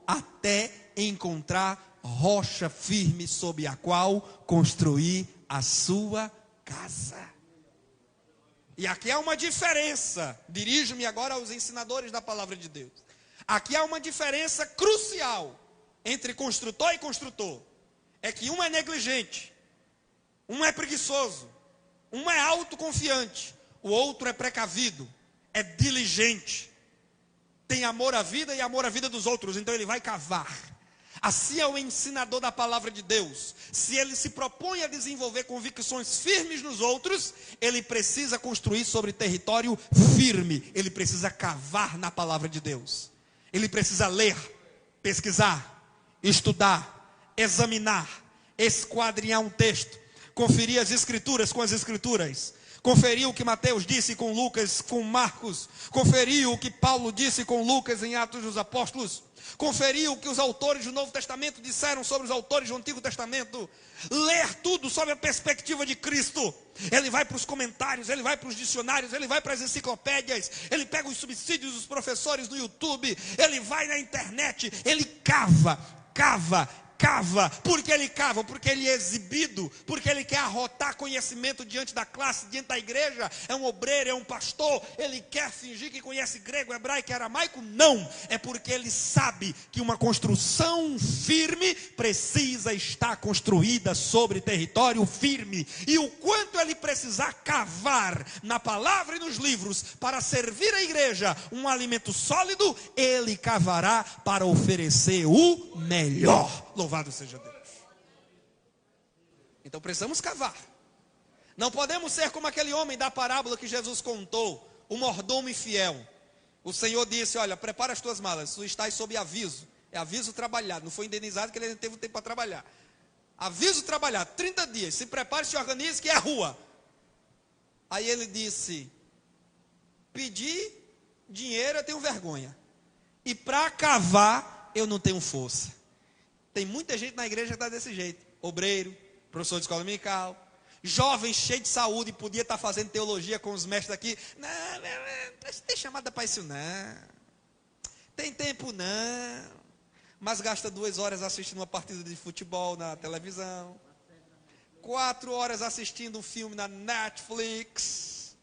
até encontrar rocha firme sob a qual construir a sua casa. E aqui há uma diferença, dirijo-me agora aos ensinadores da palavra de Deus. Aqui há uma diferença crucial entre construtor e construtor. É que um é negligente, um é preguiçoso, um é autoconfiante, o outro é precavido, é diligente, tem amor à vida e amor à vida dos outros, então ele vai cavar. Assim é o ensinador da palavra de Deus. Se ele se propõe a desenvolver convicções firmes nos outros, ele precisa construir sobre território firme. Ele precisa cavar na palavra de Deus. Ele precisa ler, pesquisar, estudar, examinar, esquadrinhar um texto, conferir as escrituras com as escrituras, conferir o que Mateus disse com Lucas, com Marcos, conferir o que Paulo disse com Lucas em Atos dos Apóstolos, conferir o que os autores do Novo Testamento disseram sobre os autores do Antigo Testamento, ler tudo sob a perspectiva de Cristo. Ele vai para os comentários, ele vai para os dicionários, ele vai para as enciclopédias, ele pega os subsídios dos professores no YouTube, ele vai na internet, ele cava cava. Por que ele cava? Porque ele é exibido, porque ele quer arrotar conhecimento diante da classe, diante da igreja. É um obreiro, é um pastor, ele quer fingir que conhece grego, hebraico e aramaico? Não, é porque ele sabe que uma construção firme precisa estar construída sobre território firme, e o quanto ele precisar cavar na palavra e nos livros para servir a igreja um alimento sólido, ele cavará para oferecer o melhor. Louvado seja Deus. Então precisamos cavar. Não podemos ser como aquele homem da parábola que Jesus contou, o mordomo infiel. O Senhor disse: olha, prepara as tuas malas, tu estás sob aviso. É aviso trabalhado, não foi indenizado que ele não teve tempo para trabalhar. Aviso trabalhado, 30 dias, se prepare, se organize, que é a rua. Aí ele disse: pedir dinheiro eu tenho vergonha, e para cavar eu não tenho força. Tem muita gente na igreja que está desse jeito. Obreiro, professor de escola dominical, jovem cheio de saúde, podia estar fazendo teologia com os mestres aqui. Não tem chamada para isso não. Tem tempo não. Mas gasta 2 horas assistindo uma partida de futebol na televisão. 4 horas assistindo um filme na Netflix.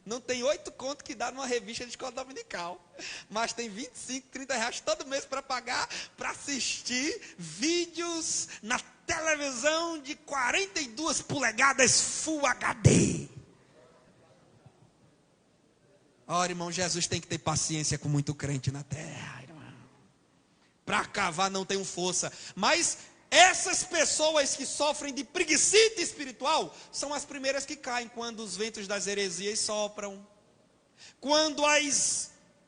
Não tem 8 contos que dá numa revista de escola dominical. Mas tem 25, 30 reais todo mês para pagar, para assistir vídeos na televisão de 42 polegadas Full HD. Ora, irmão, Jesus tem que ter paciência com muito crente na terra, irmão. Para cavar não tenho força. Mas essas pessoas que sofrem de preguicite espiritual são as primeiras que caem quando os ventos das heresias sopram, quando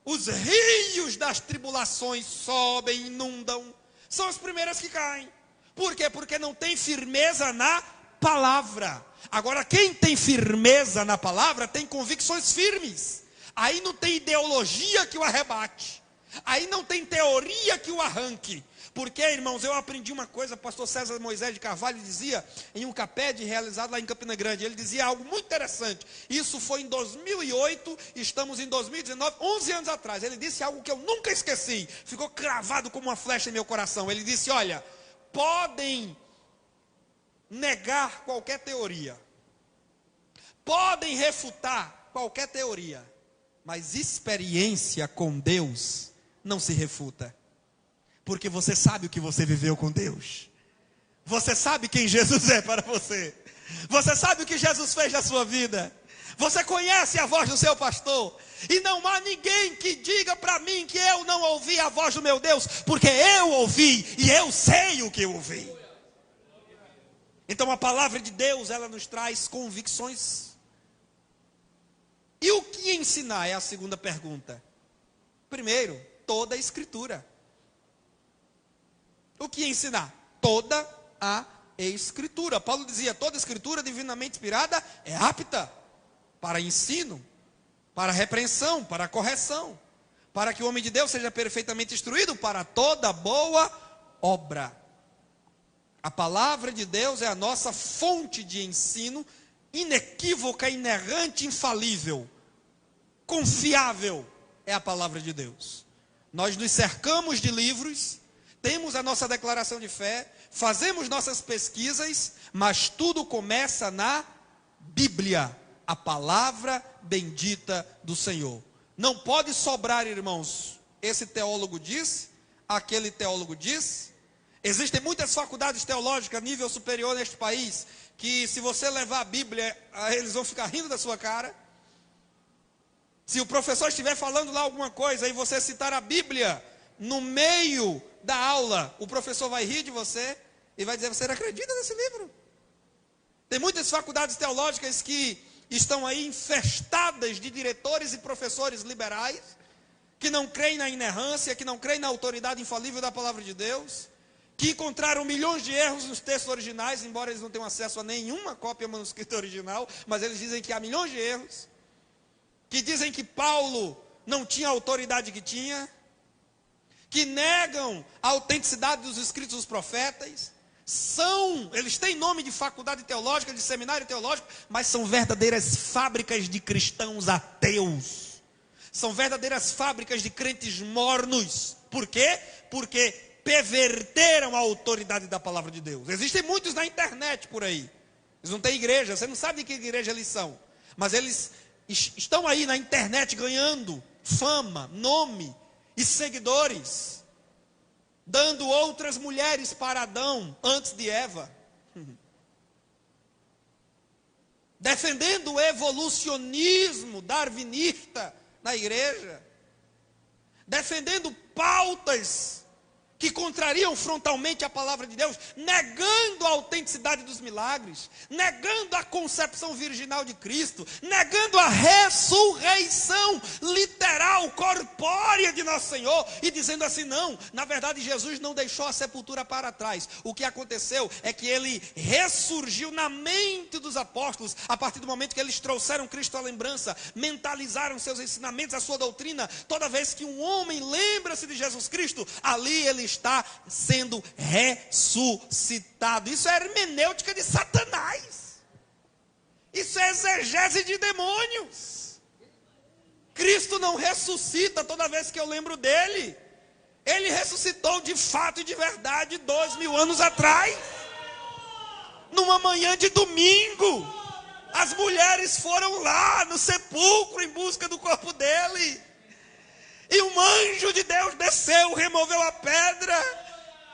os rios das tribulações sobem, inundam. São as primeiras que caem. Por quê? Porque não tem firmeza na palavra. Agora, quem tem firmeza na palavra tem convicções firmes. Aí não tem ideologia que o arrebate. Aí não tem teoria que o arranque. Porque, irmãos, eu aprendi uma coisa, o pastor César Moisés de Carvalho dizia em um CAPED realizado lá em Campina Grande. Ele dizia algo muito interessante. Isso foi em 2008, estamos em 2019, 11 anos atrás. Ele disse algo que eu nunca esqueci, ficou cravado como uma flecha em meu coração. Ele disse: olha, podem negar qualquer teoria, podem refutar qualquer teoria, mas experiência com Deus não se refuta. Porque você sabe o que você viveu com Deus. Você sabe quem Jesus é para você. Você sabe o que Jesus fez na sua vida. Você conhece a voz do seu pastor. E não há ninguém que diga para mim que eu não ouvi a voz do meu Deus. Porque eu ouvi e eu sei o que eu ouvi. Então a palavra de Deus, ela nos traz convicções. E o que ensinar é a segunda pergunta. Primeiro, toda a Escritura. O que ensinar? Toda a Escritura. Paulo dizia: toda a Escritura divinamente inspirada é apta para ensino, para repreensão, para correção, para que o homem de Deus seja perfeitamente instruído para toda boa obra. A palavra de Deus é a nossa fonte de ensino, inequívoca, inerrante, infalível, confiável. É a palavra de Deus. Nós nos cercamos de livros, temos a nossa declaração de fé, fazemos nossas pesquisas, mas tudo começa na Bíblia, a palavra bendita do Senhor. Não pode sobrar, irmãos, esse teólogo diz, aquele teólogo diz. Existem muitas faculdades teológicas a nível superior neste país, que se você levar a Bíblia, eles vão ficar rindo da sua cara. Se o professor estiver falando lá alguma coisa e você citar a Bíblia no meio da aula, o professor vai rir de você e vai dizer: você não acredita nesse livro? Tem muitas faculdades teológicas que estão aí infestadas de diretores e professores liberais, que não creem na inerrância, que não creem na autoridade infalível da palavra de Deus, que encontraram milhões de erros nos textos originais, embora eles não tenham acesso a nenhuma cópia manuscrita original, mas eles dizem que há milhões de erros, que dizem que Paulo não tinha a autoridade que tinha, que negam a autenticidade dos escritos dos profetas. Eles têm nome de faculdade teológica, de seminário teológico, mas são verdadeiras fábricas de cristãos ateus. São verdadeiras fábricas de crentes mornos. Por quê? Porque perverteram a autoridade da palavra de Deus. Existem muitos na internet por aí. Eles não têm igreja, você não sabe de que igreja eles são. Mas eles estão aí na internet ganhando fama, nome e seguidores, dando outras mulheres para Adão antes de Eva, defendendo o evolucionismo darwinista na igreja, defendendo pautas que contrariam frontalmente a palavra de Deus, negando a autenticidade dos milagres, negando a concepção virginal de Cristo, negando a ressurreição literal, corpórea de nosso Senhor, e dizendo assim, não, na verdade Jesus não deixou a sepultura para trás. O que aconteceu é que ele ressurgiu na mente dos apóstolos, a partir do momento que eles trouxeram Cristo à lembrança, mentalizaram seus ensinamentos, a sua doutrina. Toda vez que um homem lembra-se de Jesus Cristo, ali ele está sendo ressuscitado. Isso é hermenêutica de Satanás. Isso é exegese de demônios. Cristo não ressuscita toda vez que eu lembro dele. Ele ressuscitou de fato e de verdade 2000 anos atrás. Numa manhã de domingo, as mulheres foram lá no sepulcro em busca do corpo dele. E um anjo de Deus desceu, removeu a pedra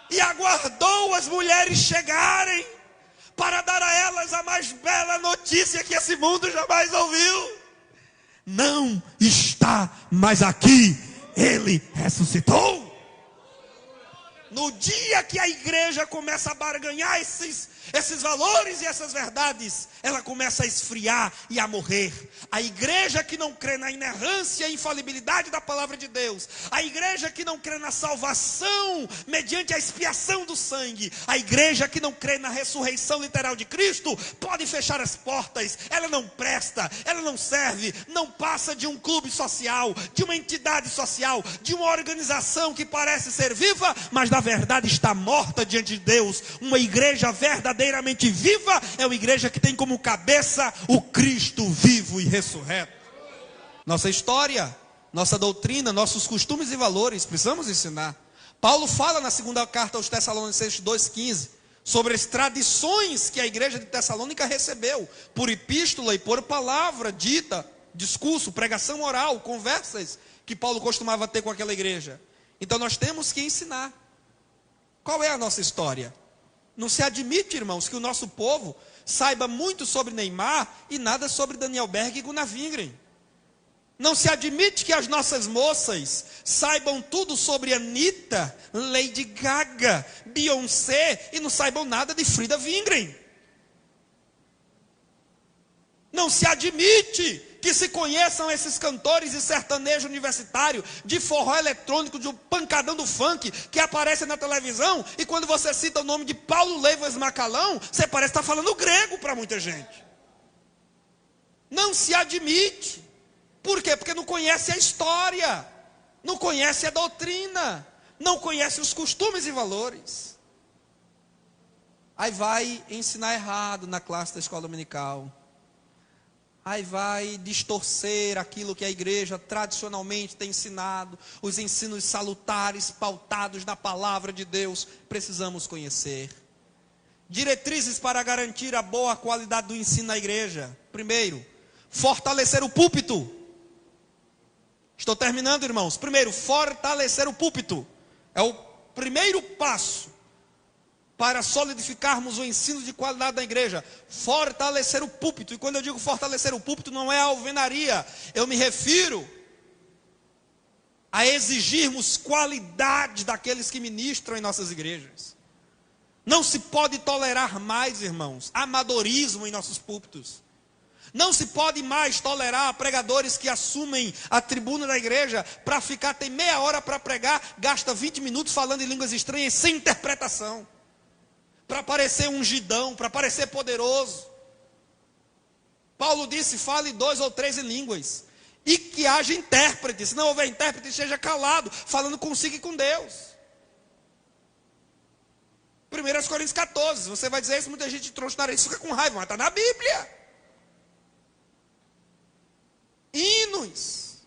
e aguardou as mulheres chegarem para dar a elas a mais bela notícia que esse mundo jamais ouviu. Não está mais aqui, ele ressuscitou. No dia que a igreja começa a barganhar esses valores e essas verdades, ela começa a esfriar e a morrer. A igreja que não crê na inerrância e infalibilidade da palavra de Deus, a igreja que não crê na salvação mediante a expiação do sangue, a igreja que não crê na ressurreição literal de Cristo, pode fechar as portas. Ela não presta, ela não serve, não passa de um clube social, de uma entidade social, de uma organização que parece ser viva, mas na verdade está morta diante de Deus. Uma igreja verdadeiramente viva é uma igreja que tem como cabeça o Cristo vivo e ressurreto. Nossa história, nossa doutrina, nossos costumes e valores precisamos ensinar. Paulo fala na segunda carta aos Tessalonicenses 2,15 sobre as tradições que a igreja de Tessalônica recebeu por epístola e por palavra dita, discurso, pregação oral, conversas que Paulo costumava ter com aquela igreja. Então nós temos que ensinar. Qual é a nossa história? Não se admite, irmãos, que o nosso povo saiba muito sobre Neymar e nada sobre Daniel Berg e Gunnar Wingren. Não se admite que as nossas moças saibam tudo sobre Anitta, Lady Gaga, Beyoncé e não saibam nada de Frida Wingren. Não se admite que se conheçam esses cantores de sertanejo universitário, de forró eletrônico, de um pancadão do funk, que aparecem na televisão, e quando você cita o nome de Paulo Leivas Macalão, você parece estar falando grego para muita gente. Não se admite. Por quê? Porque não conhece a história, não conhece a doutrina, não conhece os costumes e valores. Aí vai ensinar errado na classe da escola dominical. Aí vai distorcer aquilo que a igreja tradicionalmente tem ensinado, os ensinos salutares, pautados na palavra de Deus, precisamos conhecer. Diretrizes para garantir a boa qualidade do ensino na igreja. Primeiro, fortalecer o púlpito. Estou terminando, irmãos. Primeiro, fortalecer o púlpito. É o primeiro passo para solidificarmos o ensino de qualidade da igreja. Fortalecer o púlpito. E quando eu digo fortalecer o púlpito, não é a alvenaria. Eu me refiro a exigirmos qualidade daqueles que ministram em nossas igrejas. Não se pode tolerar mais, irmãos, amadorismo em nossos púlpitos. Não se pode mais tolerar pregadores que assumem a tribuna da igreja para ficar, tem meia hora para pregar, gasta 20 minutos falando em línguas estranhas sem interpretação. Para parecer ungidão, para parecer poderoso. Paulo disse, fale 2 ou 3 em línguas. E que haja intérprete. Se não houver intérprete, esteja calado, falando consigo e com Deus. 1 Coríntios 14, você vai dizer isso, muita gente trouxe isso, fica com raiva, mas está na Bíblia. Hinos.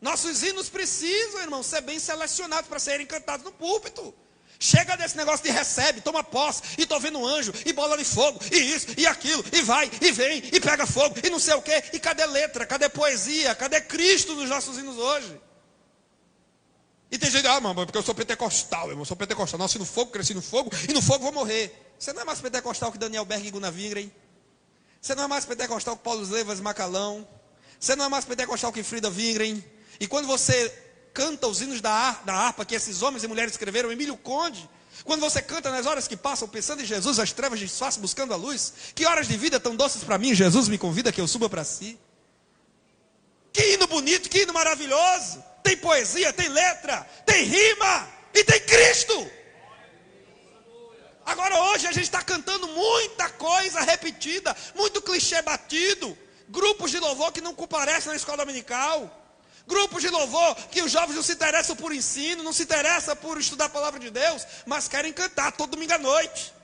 Nossos hinos precisam, irmão, ser bem selecionados para serem cantados no púlpito. Chega desse negócio de recebe, toma posse, e estou vendo um anjo, e bola de fogo, e isso, e aquilo, e vai, e vem, e pega fogo, e não sei o quê. E cadê letra, cadê poesia, cadê Cristo nos nossos hinos hoje? E tem gente, mamãe, porque eu sou pentecostal, eu sou pentecostal. Nasci no fogo, cresci no fogo, e no fogo vou morrer. Você não é mais pentecostal que Daniel Berg e Gunnar Wingren? Você não é mais pentecostal que Paulo Levas e Macalão? Você não é mais pentecostal que Frida Wingren? E quando você canta os hinos da harpa que esses homens e mulheres escreveram, Emílio Conde, quando você canta nas horas que passam, pensando em Jesus, as trevas disfarçam buscando a luz, que horas de vida tão doces para mim, Jesus me convida que eu suba para si. Que hino bonito, que hino maravilhoso, tem poesia, tem letra, tem rima, e tem Cristo. Agora hoje a gente está cantando muita coisa repetida, muito clichê batido, grupos de louvor que não comparecem na escola dominical, grupos de louvor que os jovens não se interessam por ensino, não se interessam por estudar a palavra de Deus, mas querem cantar todo domingo à noite.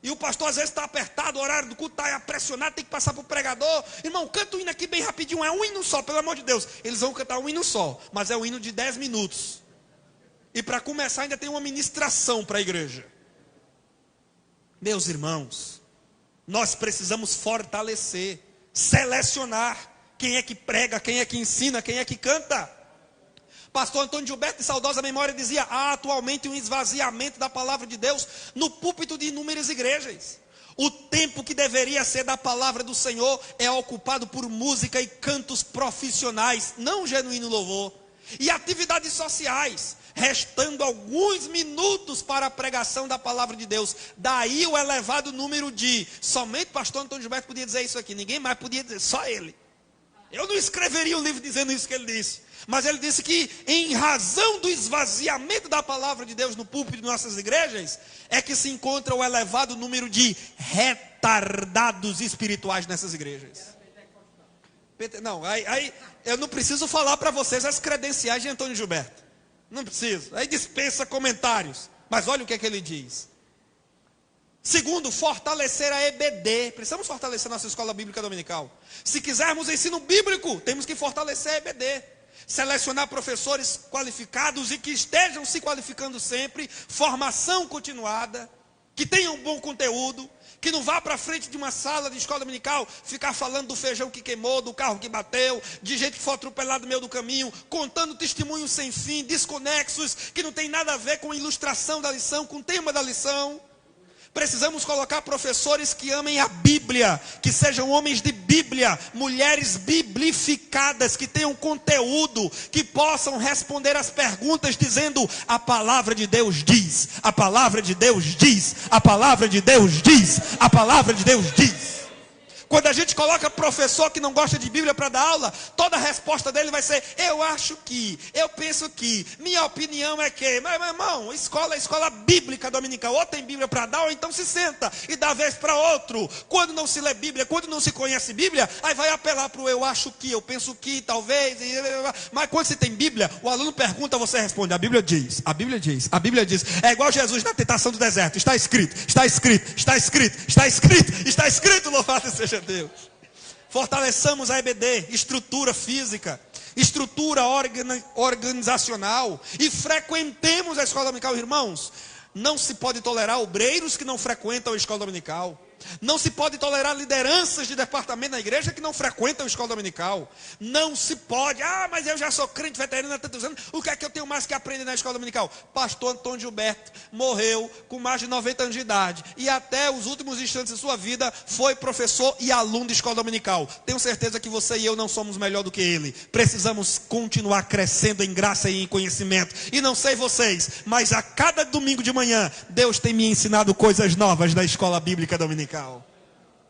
E o pastor às vezes está apertado, o horário do culto está pressionado, tem que passar para o pregador. Irmão, canta o hino aqui bem rapidinho, é um hino só, pelo amor de Deus. Eles vão cantar um hino só, mas é um hino de 10 minutos. E para começar ainda tem uma ministração para a igreja. Meus irmãos, nós precisamos fortalecer, selecionar quem é que prega, quem é que ensina, quem é que canta. Pastor Antônio Gilberto, de saudosa memória, dizia: há atualmente um esvaziamento da palavra de Deus no púlpito de inúmeras igrejas. O tempo que deveria ser da palavra do Senhor é ocupado por música e cantos profissionais, não genuíno louvor, e atividades sociais, restando alguns minutos para a pregação da palavra de Deus. Daí o elevado número de... Somente o pastor Antônio Gilberto podia dizer isso aqui, ninguém mais podia dizer, só ele. Eu não escreveria um livro dizendo isso que ele disse. Mas ele disse que em razão do esvaziamento da palavra de Deus no púlpito de nossas igrejas, é que se encontra o elevado número de retardados espirituais nessas igrejas. Não, aí eu não preciso falar para vocês as credenciais de Antônio Gilberto. Não preciso. Aí dispensa comentários. Mas olha o que é que ele diz. Segundo, fortalecer a EBD. Precisamos fortalecer nossa escola bíblica dominical. Se quisermos ensino bíblico, temos que fortalecer a EBD. Selecionar professores qualificados e que estejam se qualificando sempre. Formação continuada. Que tenham bom conteúdo. Que não vá para frente de uma sala de escola dominical ficar falando do feijão que queimou, do carro que bateu, de gente que foi atropelado no meio do caminho, contando testemunhos sem fim, desconexos, que não tem nada a ver com a ilustração da lição, com o tema da lição. Precisamos colocar professores que amem a Bíblia, que sejam homens de Bíblia, mulheres biblificadas, que tenham conteúdo, que possam responder as perguntas dizendo: a palavra de Deus diz, a palavra de Deus diz, a palavra de Deus diz, a palavra de Deus diz. Quando a gente coloca professor que não gosta de Bíblia para dar aula, toda a resposta dele vai ser: eu acho que, eu penso que, minha opinião é que. Mas meu irmão, escola bíblica dominical, ou tem Bíblia para dar, ou então se senta e dá vez para outro. Quando não se lê Bíblia, quando não se conhece Bíblia, aí vai apelar para o eu acho que, eu penso que, talvez. Mas quando se tem Bíblia, o aluno pergunta, você responde: a Bíblia diz, a Bíblia diz, a Bíblia diz. É igual Jesus na tentação do deserto: está escrito, está escrito, está escrito, está escrito, está escrito, louvado seja Deus. Fortaleçamos a EBD, estrutura física, estrutura organizacional, e frequentemos a escola dominical. Irmãos, não se pode tolerar obreiros que não frequentam a escola dominical. Não se pode tolerar lideranças de departamento na igreja que não frequentam a escola dominical. Não se pode: mas eu já sou crente veterano há tantos anos, o que é que eu tenho mais que aprender na escola dominical? Pastor Antônio Gilberto morreu com mais de 90 anos de idade, e até os últimos instantes de sua vida foi professor e aluno de escola dominical. Tenho certeza que você e eu não somos melhor do que ele. Precisamos continuar crescendo em graça e em conhecimento. E não sei vocês, mas a cada domingo de manhã Deus tem me ensinado coisas novas na escola bíblica dominical.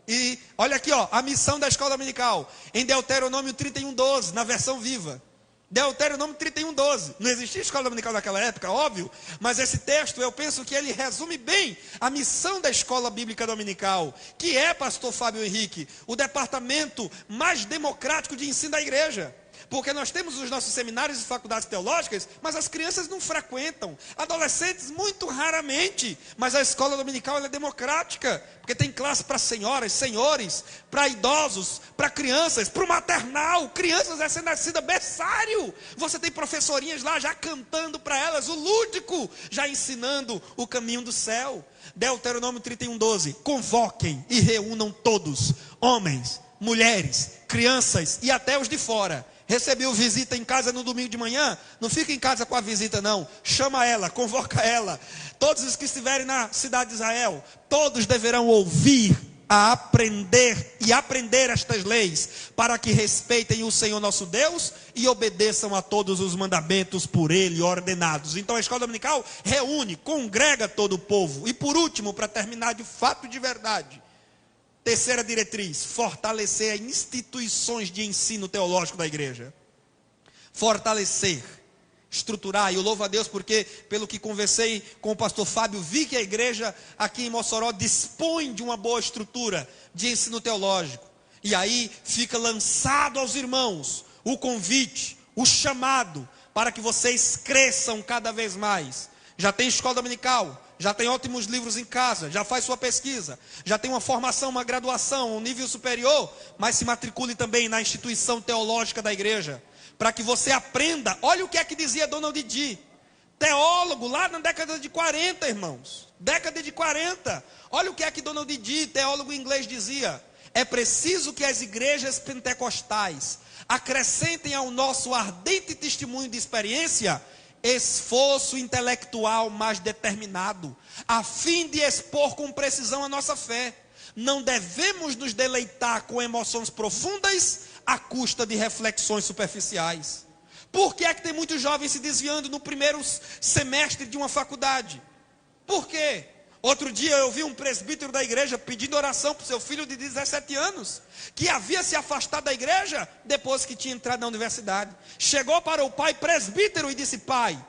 E olha aqui, a missão da escola dominical, em Deuteronômio 31:12, na versão viva. Deuteronômio 31:12. Não existia escola dominical naquela época, óbvio, mas esse texto, eu penso que ele resume bem a missão da escola bíblica dominical, que é, pastor Fábio Henrique, o departamento mais democrático de ensino da igreja. Porque nós temos os nossos seminários e faculdades teológicas, mas as crianças não frequentam. Adolescentes, muito raramente. Mas a escola dominical ela é democrática. Porque tem classe para senhoras, senhores, para idosos, para crianças, para o maternal. Crianças recém-nascidas, berçário. Você tem professorinhas lá já cantando para elas, o lúdico, já ensinando o caminho do céu. Deuteronômio 31:12. Convoquem e reúnam todos, homens, mulheres, crianças e até os de fora. Recebeu visita em casa no domingo de manhã? Não fica em casa com a visita não. Chama ela, convoca ela. Todos os que estiverem na cidade de Israel, todos deverão ouvir, aprender estas leis, para que respeitem o Senhor nosso Deus e obedeçam a todos os mandamentos por Ele ordenados. Então a escola dominical reúne, congrega todo o povo. E por último, para terminar de fato de verdade, terceira diretriz: fortalecer as instituições de ensino teológico da igreja. Fortalecer, estruturar. E eu louvo a Deus porque, pelo que conversei com o pastor Fábio, vi que a igreja aqui em Mossoró dispõe de uma boa estrutura de ensino teológico. E aí fica lançado aos irmãos o convite, o chamado, para que vocês cresçam cada vez mais. Já tem escola dominical, já tem ótimos livros em casa, já faz sua pesquisa, já tem uma formação, uma graduação, um nível superior, mas se matricule também na instituição teológica da igreja, para que você aprenda. Olha o que é que dizia Donald D., teólogo, lá na década de 40, irmãos, década de 40, olha o que é que Donald D., teólogo inglês, dizia: é preciso que as igrejas pentecostais acrescentem ao nosso ardente testemunho de experiência esforço intelectual mais determinado, a fim de expor com precisão a nossa fé. Não devemos nos deleitar com emoções profundas à custa de reflexões superficiais. Por que é que tem muitos jovens se desviando no primeiro semestre de uma faculdade? Por quê? Outro dia eu vi um presbítero da igreja pedindo oração para o seu filho de 17 anos, que havia se afastado da igreja depois que tinha entrado na universidade. Chegou para o pai presbítero e disse: pai,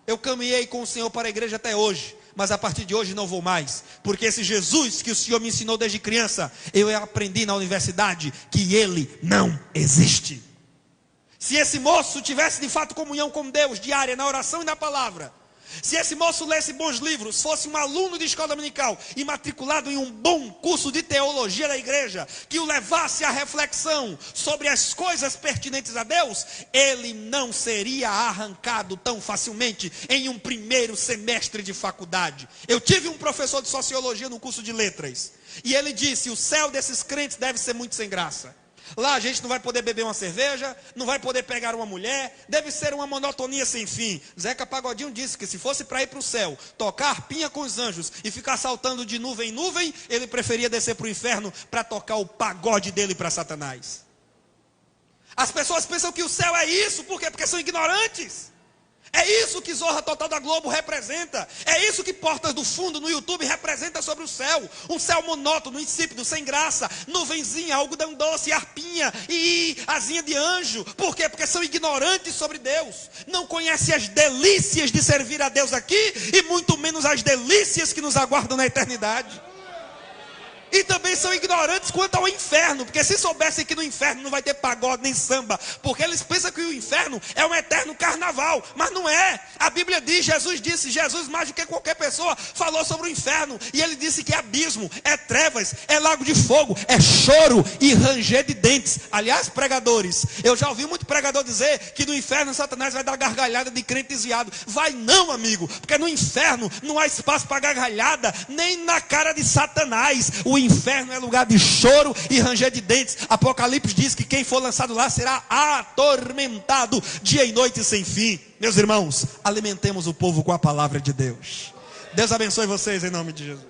eu caminhei com o Senhor para a igreja até hoje, mas a partir de hoje não vou mais, porque esse Jesus que o Senhor me ensinou desde criança, eu aprendi na universidade que ele não existe. Se esse moço tivesse de fato comunhão com Deus diária, na oração e na palavra, se esse moço lesse bons livros, fosse um aluno de escola dominical e matriculado em um bom curso de teologia da igreja, que o levasse à reflexão sobre as coisas pertinentes a Deus, ele não seria arrancado tão facilmente em um primeiro semestre de faculdade. Eu tive um professor de sociologia no curso de letras, e ele disse: o céu desses crentes deve ser muito sem graça. Lá a gente não vai poder beber uma cerveja, não vai poder pegar uma mulher, deve ser uma monotonia sem fim. Zeca Pagodinho disse que se fosse para ir para o céu, tocar harpinha com os anjos e ficar saltando de nuvem em nuvem, ele preferia descer para o inferno para tocar o pagode dele para Satanás. As pessoas pensam que o céu é isso, por quê? Porque são ignorantes. É isso que Zorra Total da Globo representa. É isso que Portas do Fundo no YouTube representa sobre o céu. Um céu monótono, insípido, sem graça, nuvenzinha, algodão doce, harpinha e asinha de anjo. Por quê? Porque são ignorantes sobre Deus. Não conhecem as delícias de servir a Deus aqui e muito menos as delícias que nos aguardam na eternidade. E também são ignorantes quanto ao inferno, porque se soubessem que no inferno não vai ter pagode nem samba, porque eles pensam que o inferno é um eterno carnaval, mas não é. A Bíblia diz, Jesus mais do que qualquer pessoa falou sobre o inferno, e ele disse que é abismo, é trevas, é lago de fogo, é choro e ranger de dentes. Aliás, pregadores, eu já ouvi muito pregador dizer que no inferno Satanás vai dar gargalhada de crente desviado. Vai não, amigo, porque no inferno não há espaço para gargalhada, nem na cara de Satanás. O inferno é lugar de choro e ranger de dentes. Apocalipse diz que quem for lançado lá será atormentado dia e noite sem fim. Meus irmãos, alimentemos o povo com a palavra de Deus. Deus abençoe vocês em nome de Jesus.